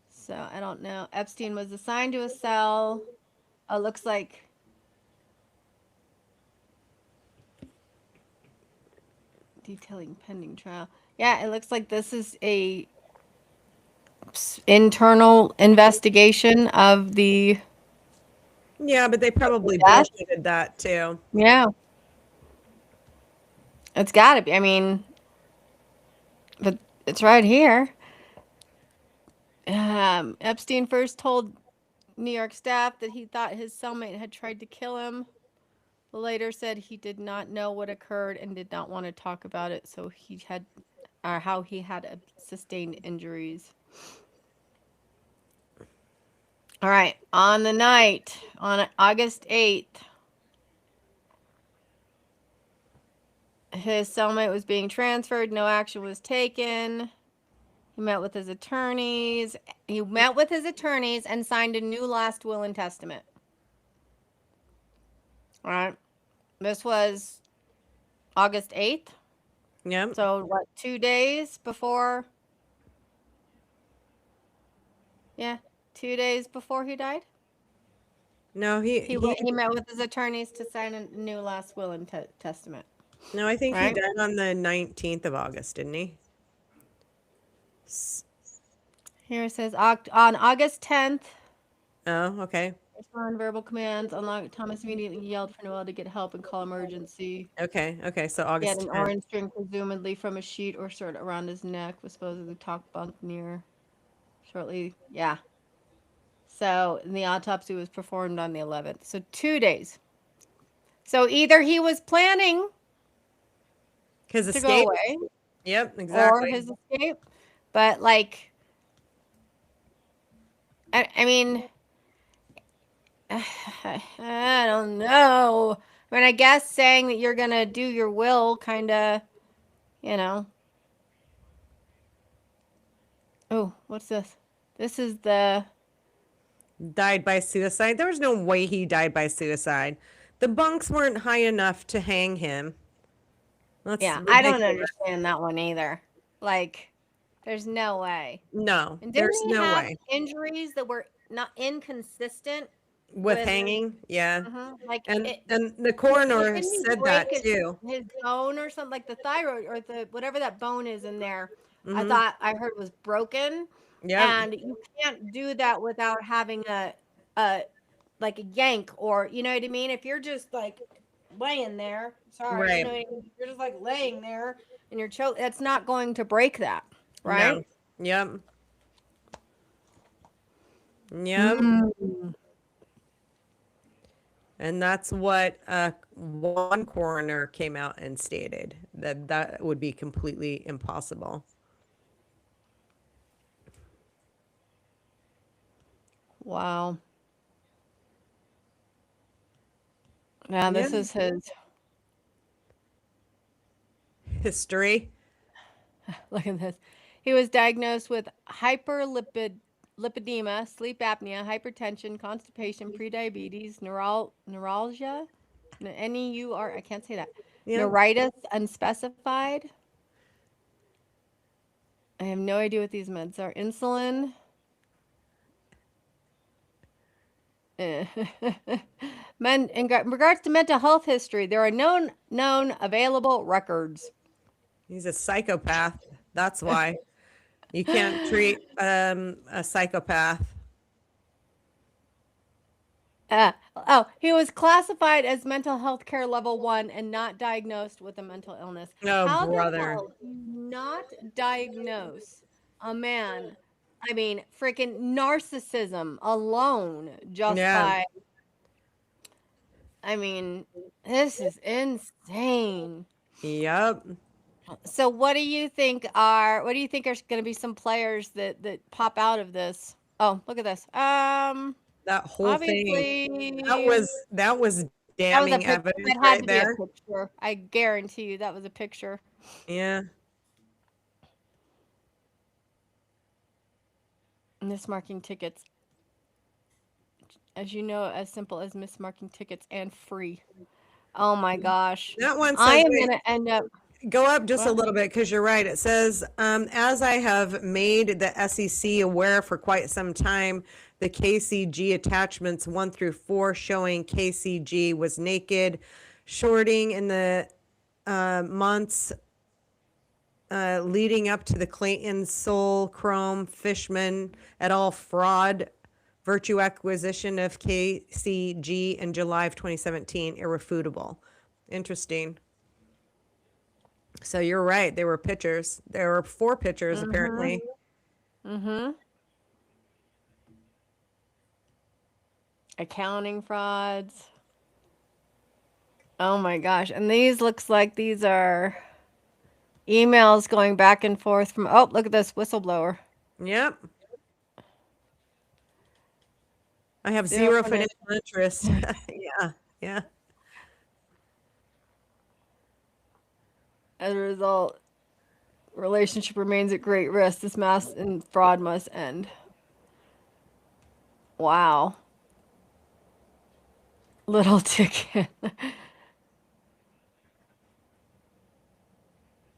So I don't know. Epstein was assigned to a cell. Oh, looks like detailing pending trial. Yeah, it looks like this is a internal investigation of the. Yeah, but they probably Yes. bullshitted that too. Yeah. It's got to be. I mean, but it's right here. Epstein first told New York staff that he thought his cellmate had tried to kill him. Later said he did not know what occurred and did not want to talk about it, so he had, or how he had sustained injuries. All right, on the night, on August 8th, his cellmate was being transferred. No action was taken. He met with his attorneys. And signed a new last will and testament. All right. This was August 8th. Yep. So, what, 2 days before? Yeah, 2 days before he died? No, He met with his attorneys to sign a new last will and testament. no, I think Right? he died on the 19th of August, didn't he? Here it says on August 10th. Oh, okay. Respond verbal commands. Unlocked. Thomas immediately yelled for Noel to get help and call emergency. Okay. So He August had an 10th. orange string, presumably from a sheet or shirt around his neck, was supposedly talk bunk near. Shortly, yeah. So the autopsy was performed on the 11th. So 2 days. So either he was planning His to escape. go away, Yep, or exactly. his escape, but like, I mean, I don't know. I mean, I guess saying that you're gonna do your will, kind of, you know. Oh, what's this? This is the. Died by suicide. There was no way he died by suicide. The bunks weren't high enough to hang him. That's Yeah, I don't ridiculous. understand that one either. Like, there's no way. No, And didn't there's he no have way. injuries that were not inconsistent With with- hanging, yeah. like And it, and the coroner didn't he said break that too. his bone or something, like the thyroid or the whatever that bone is in there. I Mhm. thought I heard was broken, Yep. and you can't do that without having a like a yank, or you know what I mean. If you're just like laying there, sorry, Right. you know what I mean? You're just like laying there and you're choke. That's not going to break that, right? No. Yep. Yep. Mm. And that's what one coroner came out and stated, that that would be completely impossible. Wow. Now this Yeah. is his. History. Look at this. He was diagnosed with lipedema, sleep apnea, hypertension, constipation, prediabetes, neuralgia, I can't say that. Yeah. Neuritis unspecified. I have no idea what these meds are. Insulin. In regards to mental health history, there are known available records. He's a psychopath. That's why. You can't treat a psychopath. He was classified as mental health care level 1 and not diagnosed with a mental illness. Oh, How brother. the hell do you not diagnose a man? I mean, freaking narcissism alone just Yeah. by I mean, this is insane. Yep. So what do you think are going to be some players that pop out of this? Oh, look at this. That whole thing. Obviously That was that was a damning picture. evidence That had right to be a there. picture. I guarantee you that was a picture. Yeah. Mismarking tickets. As you know, as simple as mismarking tickets and free. Oh my gosh. That one I says, am wait, going to end up. go up just a What? little bit because you're right. It says, as I have made the SEC aware for quite some time, the KCG attachments 1 through 4 showing KCG was naked, shorting in the months leading up to the Clayton, Sol, Chrome, Fishman et al. Fraud virtue acquisition of KCG in July of 2017, irrefutable. Interesting. So you're right. There were pictures. There were 4 pictures apparently. Accounting frauds. Oh my gosh. And these looks like these are emails going back and forth from, oh, look at this whistleblower. Yep. I have Zero zero financial- financial interest. Yeah. Yeah. As a result, relationship remains at great risk. This mass and fraud must end. Wow. Little ticket.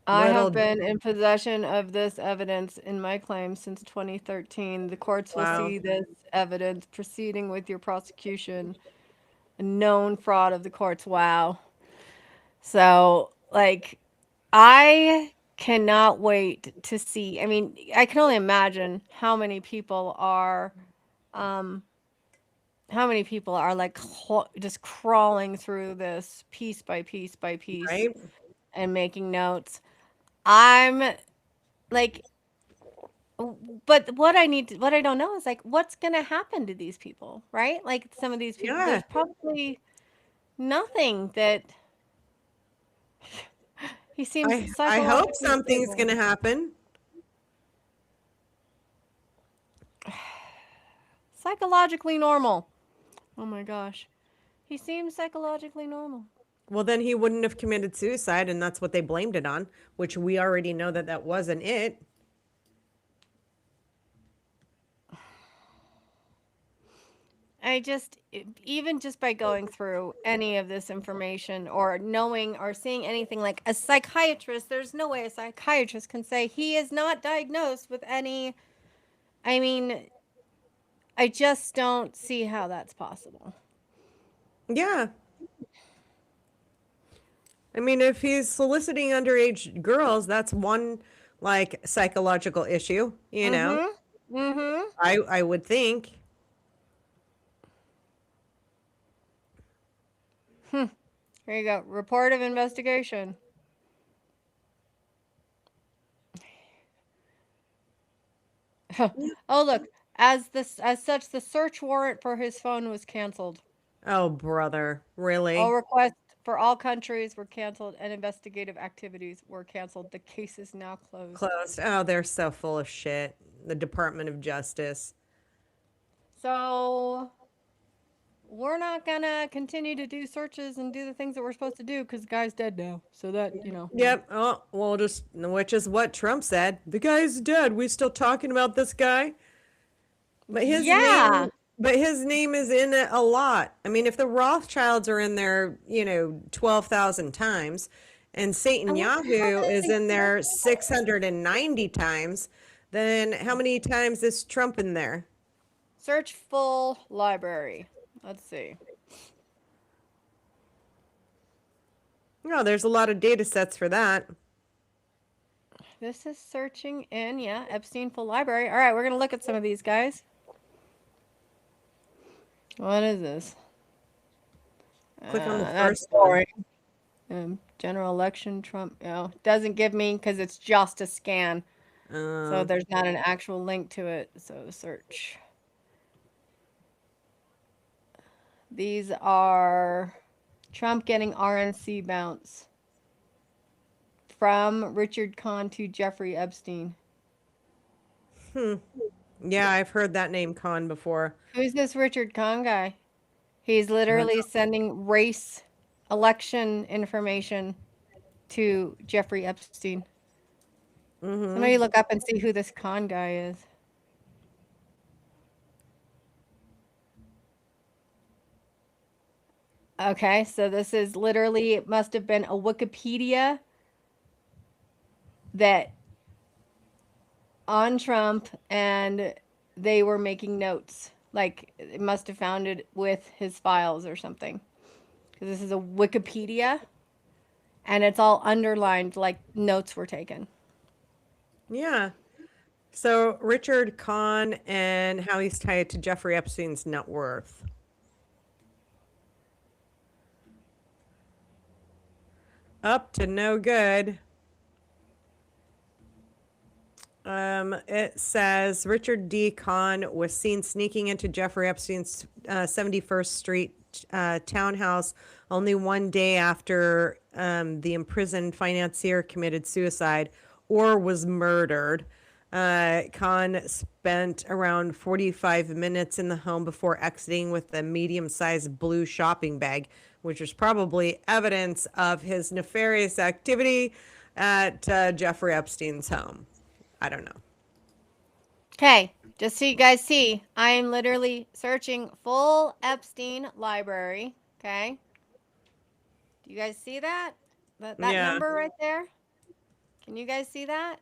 I Little- have been in possession of this evidence in my claim since 2013. The courts will Wow. see this evidence proceeding with your prosecution. A known fraud of the courts. Wow. So, like, I cannot wait to see. I mean, I can only imagine how many people are like just crawling through this piece by piece by piece Right. and making notes. I'm like, but what I don't know is like, what's going to happen to these people, right? Like some of these people, Yeah. there's probably nothing that he seems I hope psychologically something's stable. going to happen. Psychologically normal. Oh my gosh. He seems psychologically normal. Well, then he wouldn't have committed suicide, and that's what they blamed it on, which we already know that that wasn't it. I just, even just by going through any of this information or knowing or seeing anything like a psychiatrist, there's no way a psychiatrist can say he is not diagnosed with any. I mean, I just don't see how that's possible. Yeah. I mean, if he's soliciting underage girls, that's one like psychological issue, you know. I would think. Here you go. Report of investigation. Oh, look. As such, the search warrant for his phone was canceled. Oh, brother, really? All requests for all countries were canceled and investigative activities were canceled. The case is now closed. Closed. Oh, they're so full of shit. The Department of Justice. So we're not gonna continue to do searches and do the things that we're supposed to do because the guy's dead now. So that, you know. Yep. Oh, well, which is what Trump said. The guy's dead. We still talking about this guy? But his name, his name is in it a lot. I mean, if the Rothschilds are in there, 12,000 times, and Satan Yahoo is in there 690 times, then how many times is Trump in there? Search full library. Let's see. No, there's a lot of data sets for that. This is searching in, Epstein full library. All right, we're gonna look at some of these guys. What is this? Click on the That's first one. boring. General election, Trump. Doesn't give me because it's just a scan. So there's not an actual link to it. So search. These are Trump getting RNC bounce from Richard Kahn to Jeffrey Epstein. Yeah, I've heard that name Khan before. Who's this Richard Kahn guy? He's literally sending race election information to Jeffrey Epstein. Somebody look up and see who this Kahn guy is. Okay, so this is literally, it must have been a Wikipedia that on Trump, and they were making notes. Like, it must have found it with his files or something. Because this is a Wikipedia, and it's all underlined like notes were taken. Yeah. So Richard Kahn and how he's tied to Jeffrey Epstein's net worth. Up to no good. It says Richard D. Kahn was seen sneaking into Jeffrey Epstein's 71st Street townhouse only one day after the imprisoned financier committed suicide or was murdered. Kahn spent around 45 minutes in the home before exiting with a medium-sized blue shopping bag, which was probably evidence of his nefarious activity at Jeffrey Epstein's home. I don't know. Okay, just so you guys see, I am literally searching full Epstein library. Okay. Do you guys see that? That Yeah. number right there? Can you guys see that?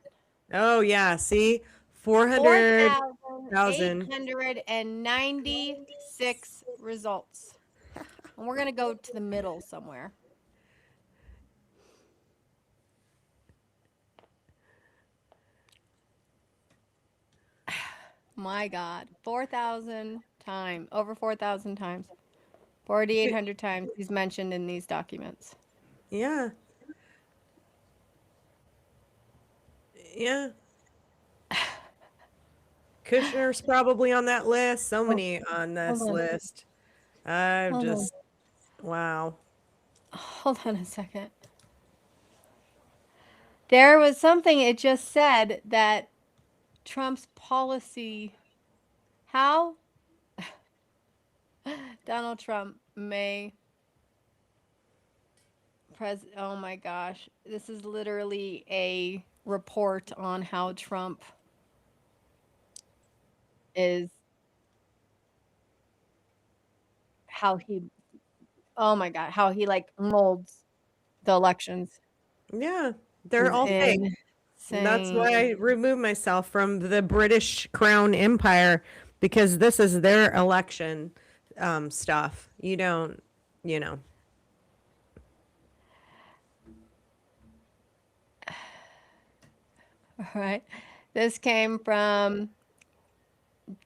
Oh, yeah. See? 400,000. 4,896 results. And we're going to go to the middle somewhere. My God. 4,000 times. Over 4,000 times. 4,800 times he's mentioned in these documents. Yeah. Yeah. Kushner's probably on that list. So many on this hold on. list. Wow. Hold on a second. There was something it just said that Trump's policy, how Donald Trump may oh my gosh, this is literally a report on how Trump is, how he, oh my God, how he like molds the elections. Yeah. They're all fake. That's why I removed myself from the British Crown Empire, because this is their election stuff. You don't, you know. All right. This came from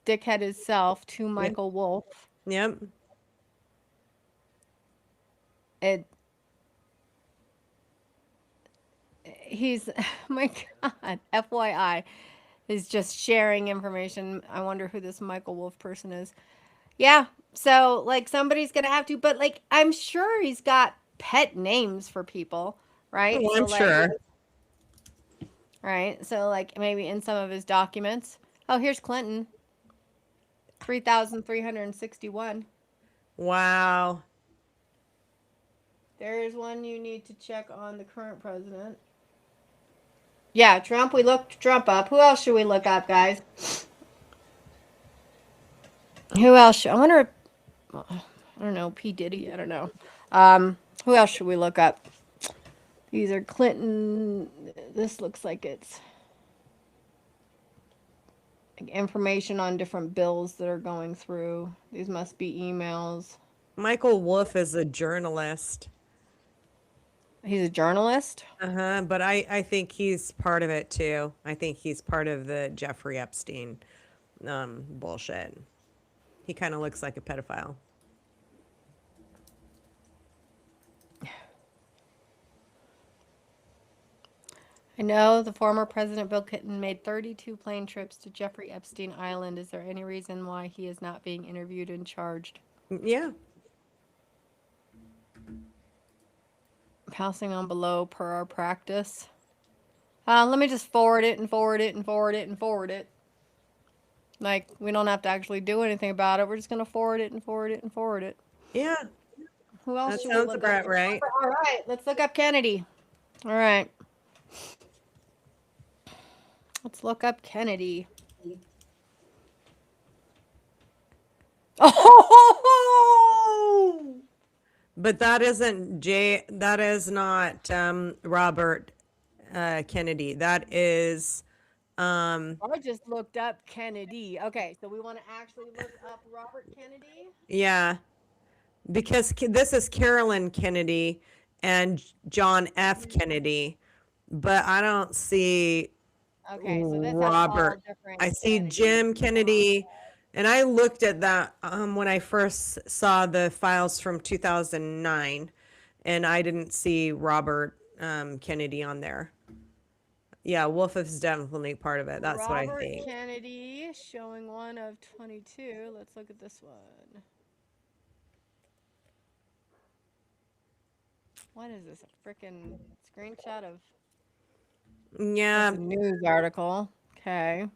Dickhead himself to Michael Wolff. Yep. He's, oh my God, FYI, is just sharing information. I wonder who this Michael Wolff person is. Yeah, so like somebody's gonna have to, but like I'm sure he's got pet names for people, right? Oh, So, I'm sure. Right, so like maybe in some of his documents. Oh, here's Clinton. 3,361. Wow. There's one you need to check on the current president. Yeah, Trump, we looked Trump up. Who else should we look up, guys? Who else? I wonder if, I don't know, P. Diddy, I don't know. Who else should we look up? These are Clinton. This looks like it's like information on different bills that are going through. These must be emails. Michael Wolff is a journalist. He's a journalist? Uh-huh, but I think he's part of it too. I think he's part of the Jeffrey Epstein bullshit. He kind of looks like a pedophile. I know the former President Bill Clinton made 32 plane trips to Jeffrey Epstein Island. Is there any reason why he is not being interviewed and charged? Yeah. passing on below per our practice. Let me just forward it and forward it and forward it and forward it. Like, we don't have to actually do anything about it. We're just going to forward it and forward it and forward it. Yeah, Who else that should we sounds look about up? right. All right, let's look up Kennedy. All right. Let's look up Kennedy. Oh! But that isn't that is not Robert Kennedy. That is I just looked up Kennedy. Okay, so we want to actually look up Robert Kennedy. yeah, because this is Carolyn Kennedy and John F. Kennedy, but I don't see Okay, so this Robert. has all different I see Kennedys. Jim Kennedy, and I looked at that when I first saw the files from 2009, and I didn't see Robert Kennedy on there. Yeah, Wolf is definitely part of it. That's what I Robert think. Kennedy, showing 1 of 22. Let's look at this one. What is this? A freaking screenshot of Yeah, a news article. Okay.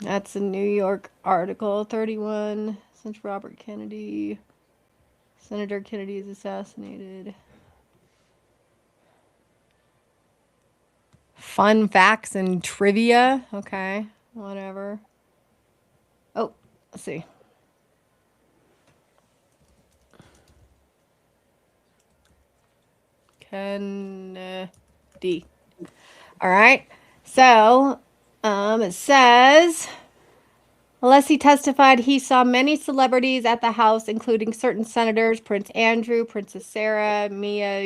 That's a New York article. 31 since Robert Kennedy. Senator Kennedy is assassinated. Fun facts and trivia. Okay, whatever. Oh, let's see. Kennedy. All right. So, it says, Alessi testified he saw many celebrities at the house, including certain senators, Prince Andrew, Princess Sarah, Mia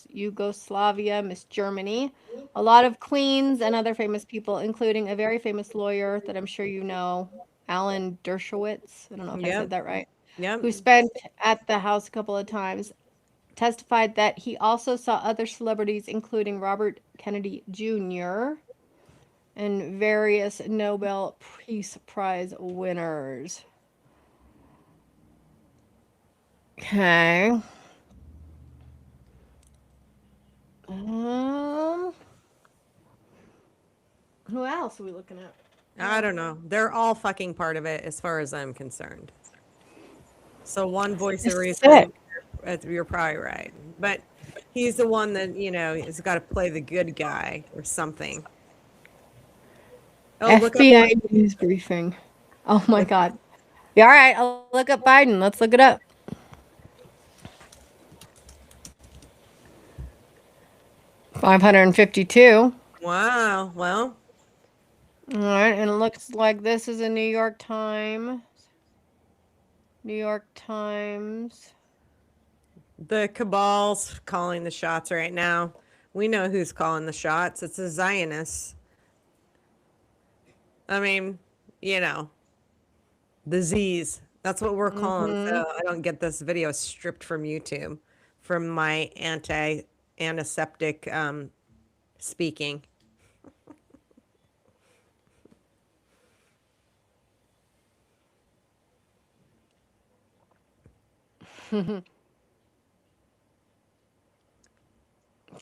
Yugoslavia, Miss Germany, a lot of queens and other famous people, including a very famous lawyer that I'm sure you know, Alan Dershowitz. I don't know if I Yep. said that right. Yep. Who spent at the house a couple of times, testified that he also saw other celebrities, including Robert Kennedy Jr., and various Nobel Peace Prize winners. Okay. Who else are we looking at? I don't know. They're all fucking part of it as far as I'm concerned. So one voice of It's reason, you're probably right. But he's the one that, has got to play the good guy or something. Oh, look up. FBI news briefing. Oh my God. Yeah, all right, I'll look up Biden. Let's look it up. $552. Wow. Well, All right, and it looks like this is a New York Times. New York Times. the cabal's calling the shots right now. We know who's calling the shots. It's the Zionists. I mean, the Z's. That's what we're calling. So I don't get this video stripped from YouTube from my antiseptic speaking.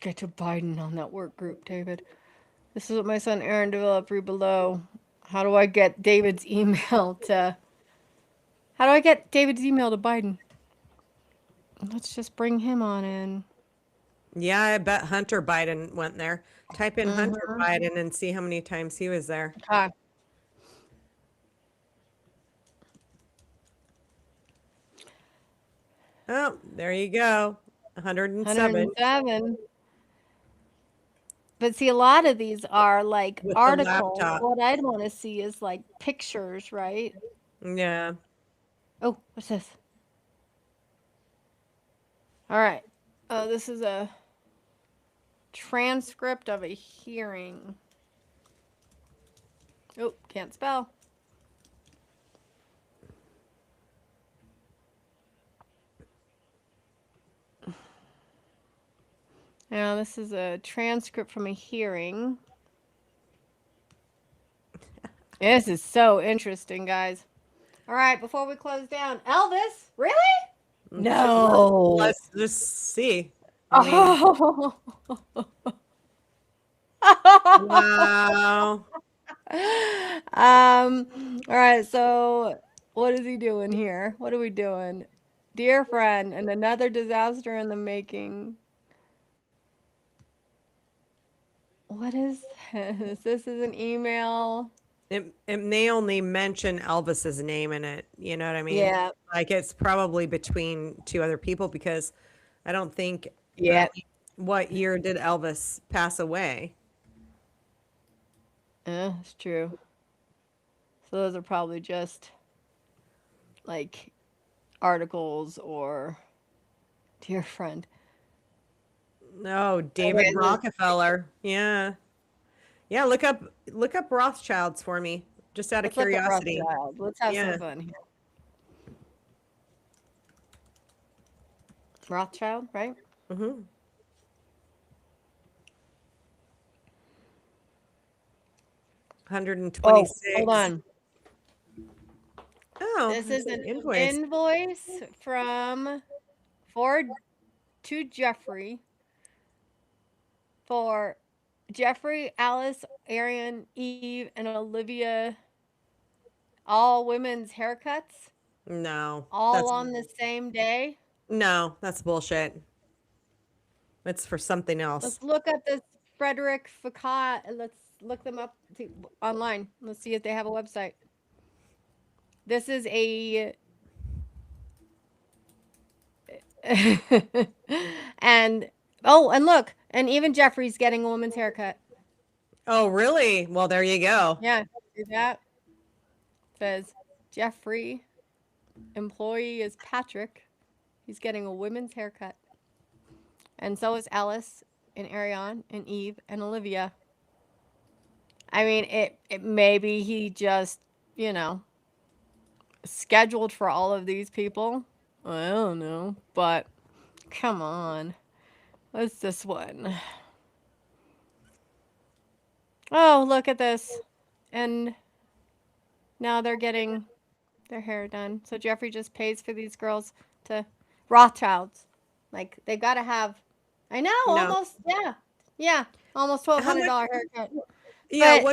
Get to Biden on that work group, David. This is what my son Aaron developed. Read below. How do I get David's email to Biden? Let's just bring him on in. Yeah, I bet Hunter Biden went there. Type in Hunter Biden and see how many times he was there. Hi. Oh, there you go. 107. 107. But see, a lot of these are like With the articles. laptop. What I'd want to see is like pictures, right? Yeah. Oh, what's this? All right. Oh, this is a transcript of a hearing. Oh, can't spell. Now, this is a transcript from a hearing. This is so interesting, guys. All right, before we close down, Elvis, really? No. Let's just see. I mean, wow. All right, so what is he doing here? What are we doing? Dear friend, and another disaster in the making. What is this? This is an email. It may only mention Elvis's name in it. You know what I mean? Yeah. Like it's probably between two other people because I don't think. Yeah. What year did Elvis pass away? It's true. So those are probably just like articles or dear friend. No, David Okay. Rockefeller. Yeah. Yeah, look up Rothschilds for me, just out of Let's look at curiosity. Rothschild. Let's have Yeah. some fun here. Rothschild, right? Mm-hmm. 126. Hold on. Oh, This it's is an invoice. invoice from Ford to Jeffrey for Jeffrey, Alice, Arian, Eve, and Olivia, all women's haircuts, No, all that's on the same day. that's bullshit. It's for something else. Let's look up this Frederick Foucault and let's look them up online. Let's see if they have a website. This is a and look, and even Jeffrey's getting a woman's haircut. Oh, really? Well, there you go. Yeah, see that? Says Jeffrey, employee is Patrick. He's getting a women's haircut. And so is Alice and Ariane and Eve and Olivia. I mean, it maybe he just, scheduled for all of these people. I don't know, but come on. What's this one? Oh, look at this. And now they're getting their hair done. So Jeffrey just pays for these girls to Rothschilds. Like they got to have I know, No. almost yeah, almost $1,200 haircut. Yeah, But-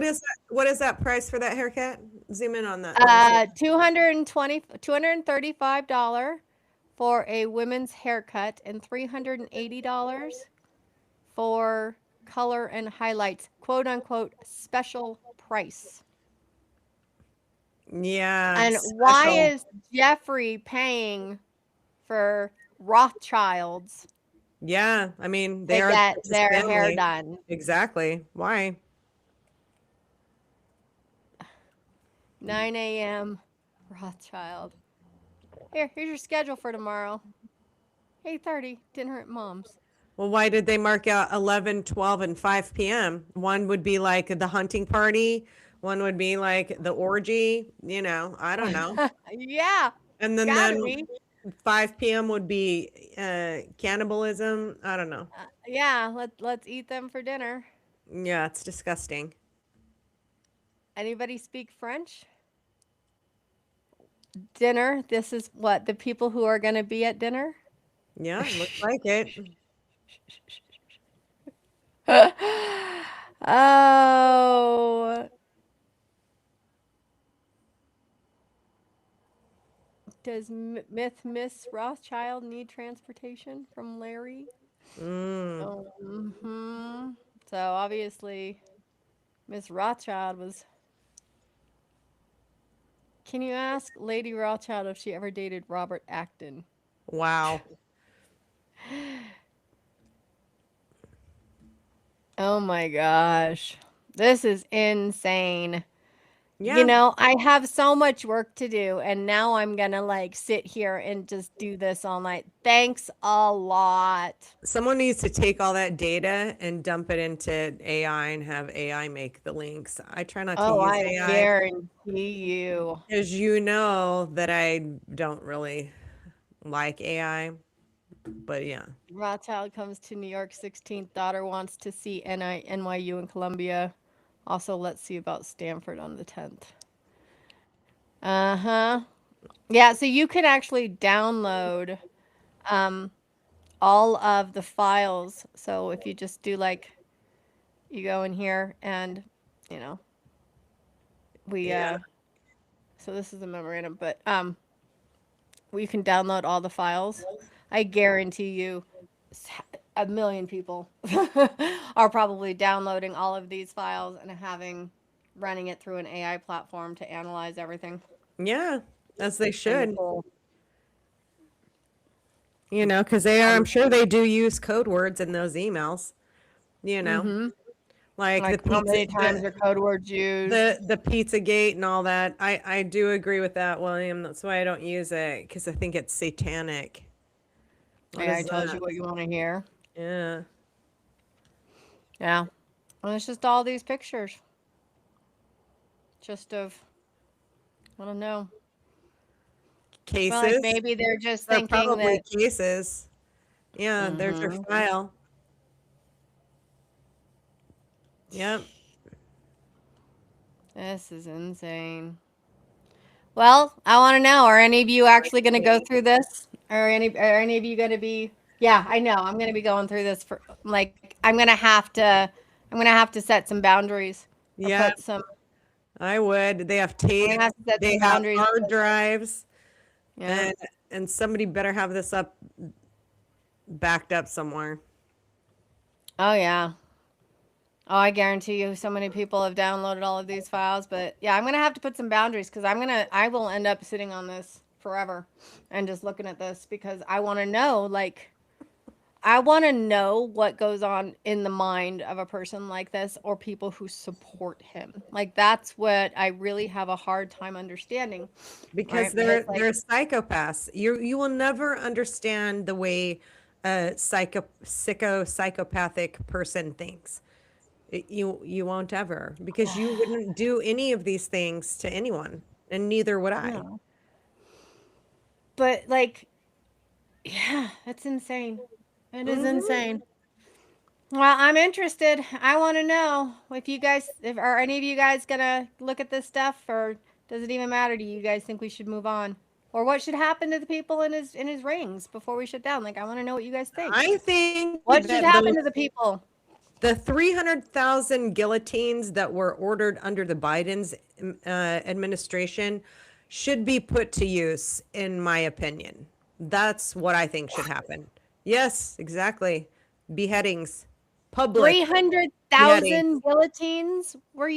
what is that price for that haircut? Zoom in on that. $235 for a women's haircut and $380 for color and highlights, quote unquote special price. Yeah. And special. why is Jeffrey paying for Rothschilds Yeah, I mean to they are get just their hair family. done? Exactly. Why? 9 a.m. Rothschild. Here's your schedule for tomorrow. 8:30, dinner at Mom's. Well, why did they mark out 11, 12, and 5 p.m.? One would be like the hunting party. One would be like the orgy. I don't know. Yeah, And then gotta be. 5 p.m. would be cannibalism. I don't know. Yeah, let's eat them for dinner. Yeah, it's disgusting. Anybody speak French? Dinner. This is what the people who are going to be at dinner. Yeah, looks like it. Oh. Does Myth Miss Rothschild need transportation from Larry? Mm. Oh, So obviously, Miss Rothschild was. Can you ask Lady Rothschild if she ever dated Robert Acton? Wow. Oh my gosh. This is insane. Yeah. I have so much work to do, and now I'm going to sit here and just do this all night. Thanks a lot. Someone needs to take all that data and dump it into AI and have AI make the links. I try not to use I AI guarantee you. because you know that I don't really like AI. But yeah. Rothschild comes to New York 16th. Daughter wants to see NYU in Columbia. Also, let's see about Stanford on the 10th. Uh-huh. Yeah, so you can actually download all of the files. So if you just do like, you go in here and, you know, we, Yeah. so this is a memorandum, but, we can download all the files. I guarantee you a million people are probably downloading all of these files and running it through an AI platform to analyze everything. Yeah, as they And should. pull. You know, because I'm sure they do use code words in those emails. You know, Mhm. like the Like how pizza, many times are code words used? the Pizza Gate and all that. I do agree with that, William. That's why I don't use it because I think it's satanic. What AI is tells that? you what you want to hear. Yeah. Yeah. And it's just all these pictures. Just of, I don't know. Well, like Cases. maybe they're just They're thinking probably that. cases. Yeah, there's your Mhm. file. Yep. This is insane. Well, I want to know, are any of you actually going to go through this? Are any of you going to be? Yeah, I know. I'm going to be going through this for like I'm going to have to set some boundaries or Yeah, put some I would. They have I'm tape. going to have to set They some have boundaries. hard drives, Yeah. and somebody better have this up backed up somewhere. Oh yeah. Oh, I guarantee you so many people have downloaded all of these files, but yeah, I'm going to have to put some boundaries cuz I will end up sitting on this forever and just looking at this because I want to know what goes on in the mind of a person like this or people who support him. Like that's what I really have a hard time understanding. Because Right? Because like they're psychopaths. You will never understand the way a psychopathic person thinks. You won't ever because you wouldn't do any of these things to anyone, and neither would I. no. But like yeah, it's insane. It is Hmm. insane. Well, I'm interested. I want to know if are any of you guys gonna look at this stuff, or does it even matter to you guys? Think we should move on, or what should happen to the people in his rings before we shut down? Like, I want to know what you guys think. I think What should that happen to the people? the 300,000 guillotines that were ordered under the Biden's administration should be put to use, in my opinion. That's what I think should happen. Yes, exactly. Beheadings, public beheadings 300,000 guillotines were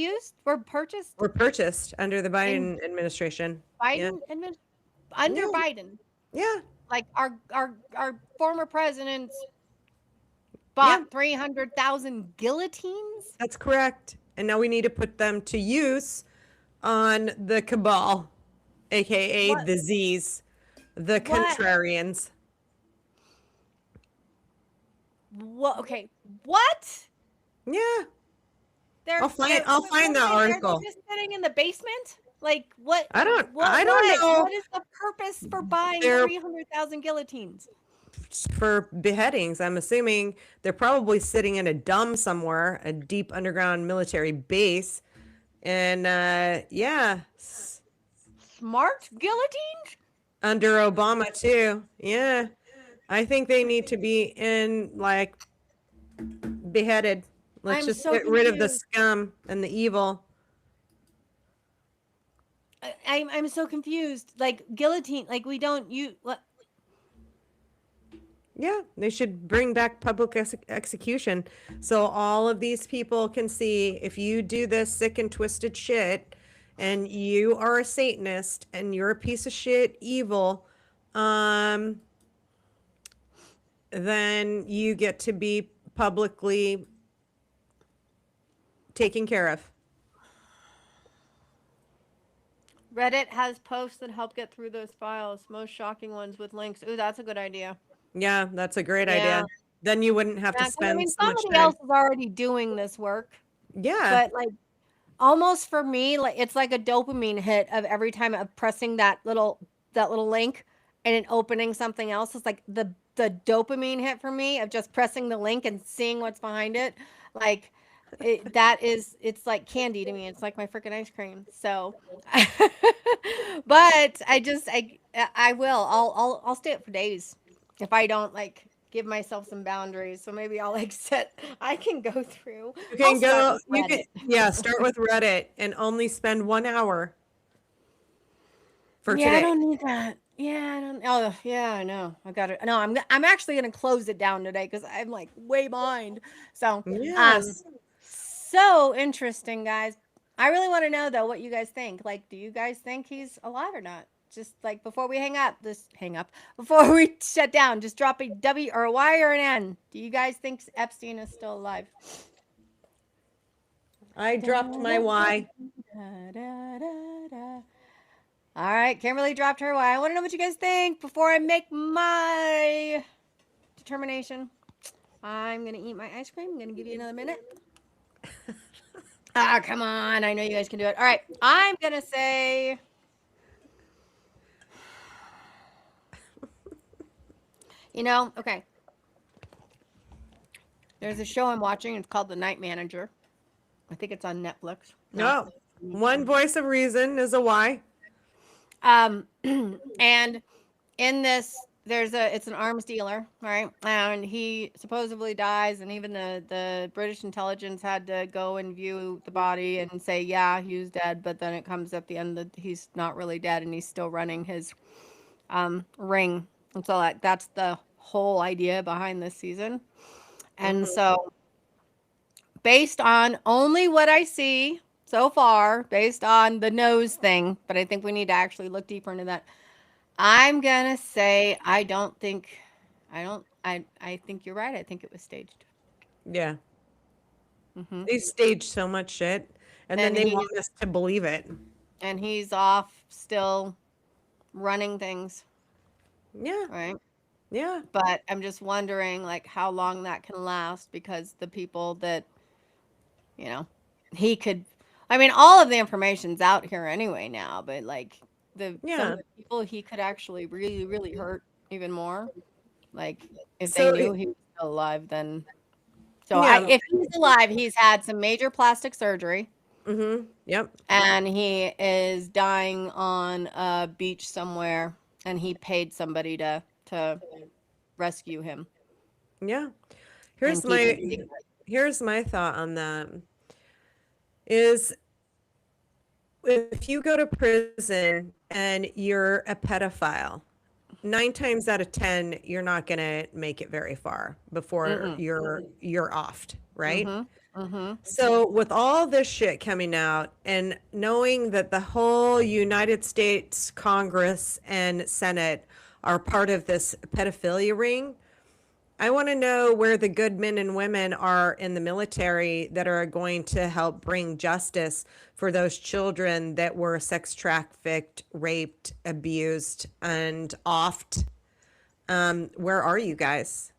purchased under the in Biden administration. Yeah, Under yeah, Biden. yeah, Like our former presidents yeah. bought 300,000 guillotines. That's correct. And now we need to put them to use on the cabal, aka What? the Z's, the What? contrarians. What? Okay. What? Yeah, They're I'll find that Are they article. just sitting in the basement? Like what? I don't What? know. What is the purpose for buying They're 300,000 guillotines? for beheadings. I'm assuming they're probably sitting in a dump somewhere, a deep underground military base. And yeah, Smart guillotines? under Obama too. Yeah. I think they need to be in like beheaded. Let's I'm just so get rid of the confused. scum and the evil. I'm so confused. Like guillotine. Like we don't you. What? Yeah, they should bring back public execution so all of these people can see if you do this sick and twisted shit and you are a Satanist and you're a piece of shit evil, then you get to be publicly taken care of. Reddit has posts that help get through those files. Most shocking ones with links. Ooh, that's a good idea. Yeah, that's a great Yeah. idea. Then you wouldn't have to Yeah, 'cause, I mean, spend so much somebody time. else is already doing this work, Yeah, but like almost for me, like it's like a dopamine hit of every time of pressing that little link and then opening something else. It's like the dopamine hit for me of just pressing the link and seeing what's behind it. Like it's like candy to me. It's like my freaking ice cream. So, but I will. I'll stay up for days. if I don't like give myself some boundaries. So maybe I'll like I can go through. You can I'll start go, with you can, Reddit. yeah, start with Reddit and only spend 1 hour for Yeah, I today. don't need that. Yeah, I don't. Oh, yeah, I know. I got it. No, I'm actually gonna close it down today because I'm like way behind. So, Yes. so interesting, guys. I really want to know though what you guys think. Like, do you guys think he's alive or not? Just like before we hang up, before we shut down, just drop a W or a Y or an N. Do you guys think Epstein is still alive? I dropped my Y. All right, Kimberly dropped her Y. I want to know what you guys think before I make my determination. I'm going to eat my ice cream. I'm going to give you another minute. Ah, come on. I know you guys can do it. All right, I'm going to say... okay. There's a show I'm watching. It's called The Night Manager. I think it's on Netflix. No. One voice of reason is a Y. And in this, it's an arms dealer, right? And he supposedly dies, and even the British intelligence had to go and view the body and say, yeah, he was dead. But then it comes at the end that he's not really dead, and he's still running his ring. And so that's the whole idea behind this season. And so, based on only what I see so far, based on the nose thing, but I think we need to actually look deeper into that. I'm gonna say I think you're right. I think it was staged. Yeah. Mm-hmm. They stage so much shit, and then they want us to believe it. And he's off still running things. Yeah. Right. Yeah. But I'm just wondering, like, how long that can last, because the people that, he could, I mean, all of the information's out here anyway now, but like some of the people he could actually really, really hurt even more. Like, if they knew he was still alive, then. So if he's alive, he's had some major plastic surgery. Mm-hmm. Yep. And he is dying on a beach somewhere, and he paid somebody to rescue him. Yeah. Here's my thought on that. Is if you go to prison and you're a pedophile, 9 times out of 10, you're not going to make it very far before you're offed, right? So with all this shit coming out and knowing that the whole United States Congress and Senate are part of this pedophilia ring, I want to know where the good men and women are in the military that are going to help bring justice for those children that were sex trafficked, raped, abused, and offed. Where are you guys?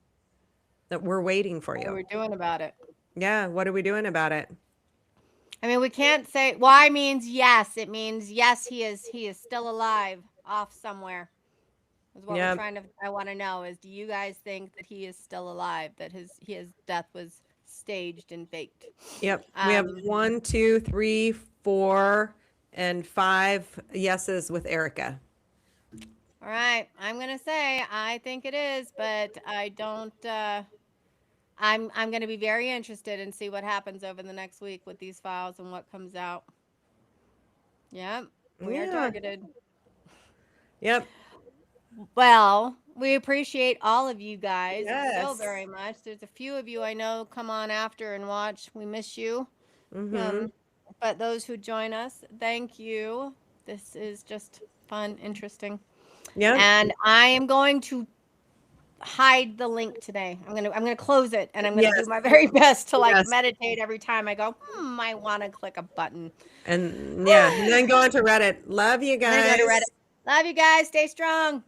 That we're waiting for you. What are we doing about it? Yeah, what are we doing about it? I mean, we can't say Y means yes. It means yes, he is still alive off somewhere. Is what I want to know is, do you guys think that he is still alive, that his death was staged and faked? Yep. We have 1, 2, 3, 4, and 5 yeses with Erica. All right. I'm going to say I think it is, but I don't I'm going to be very interested and see what happens over the next week with these files and what comes out. Yep. We are targeted. Yep. Well, we appreciate all of you guys so very much. There's a few of you I know come on after and watch. We miss you. But those who join us, thank you. This is just fun, interesting. Yeah. And I am going to hide the link today. I'm gonna close it, and I'm gonna do my very best to meditate every time I go, I want to click a button. And then go on to Reddit. Love you guys. Love you guys. Stay strong.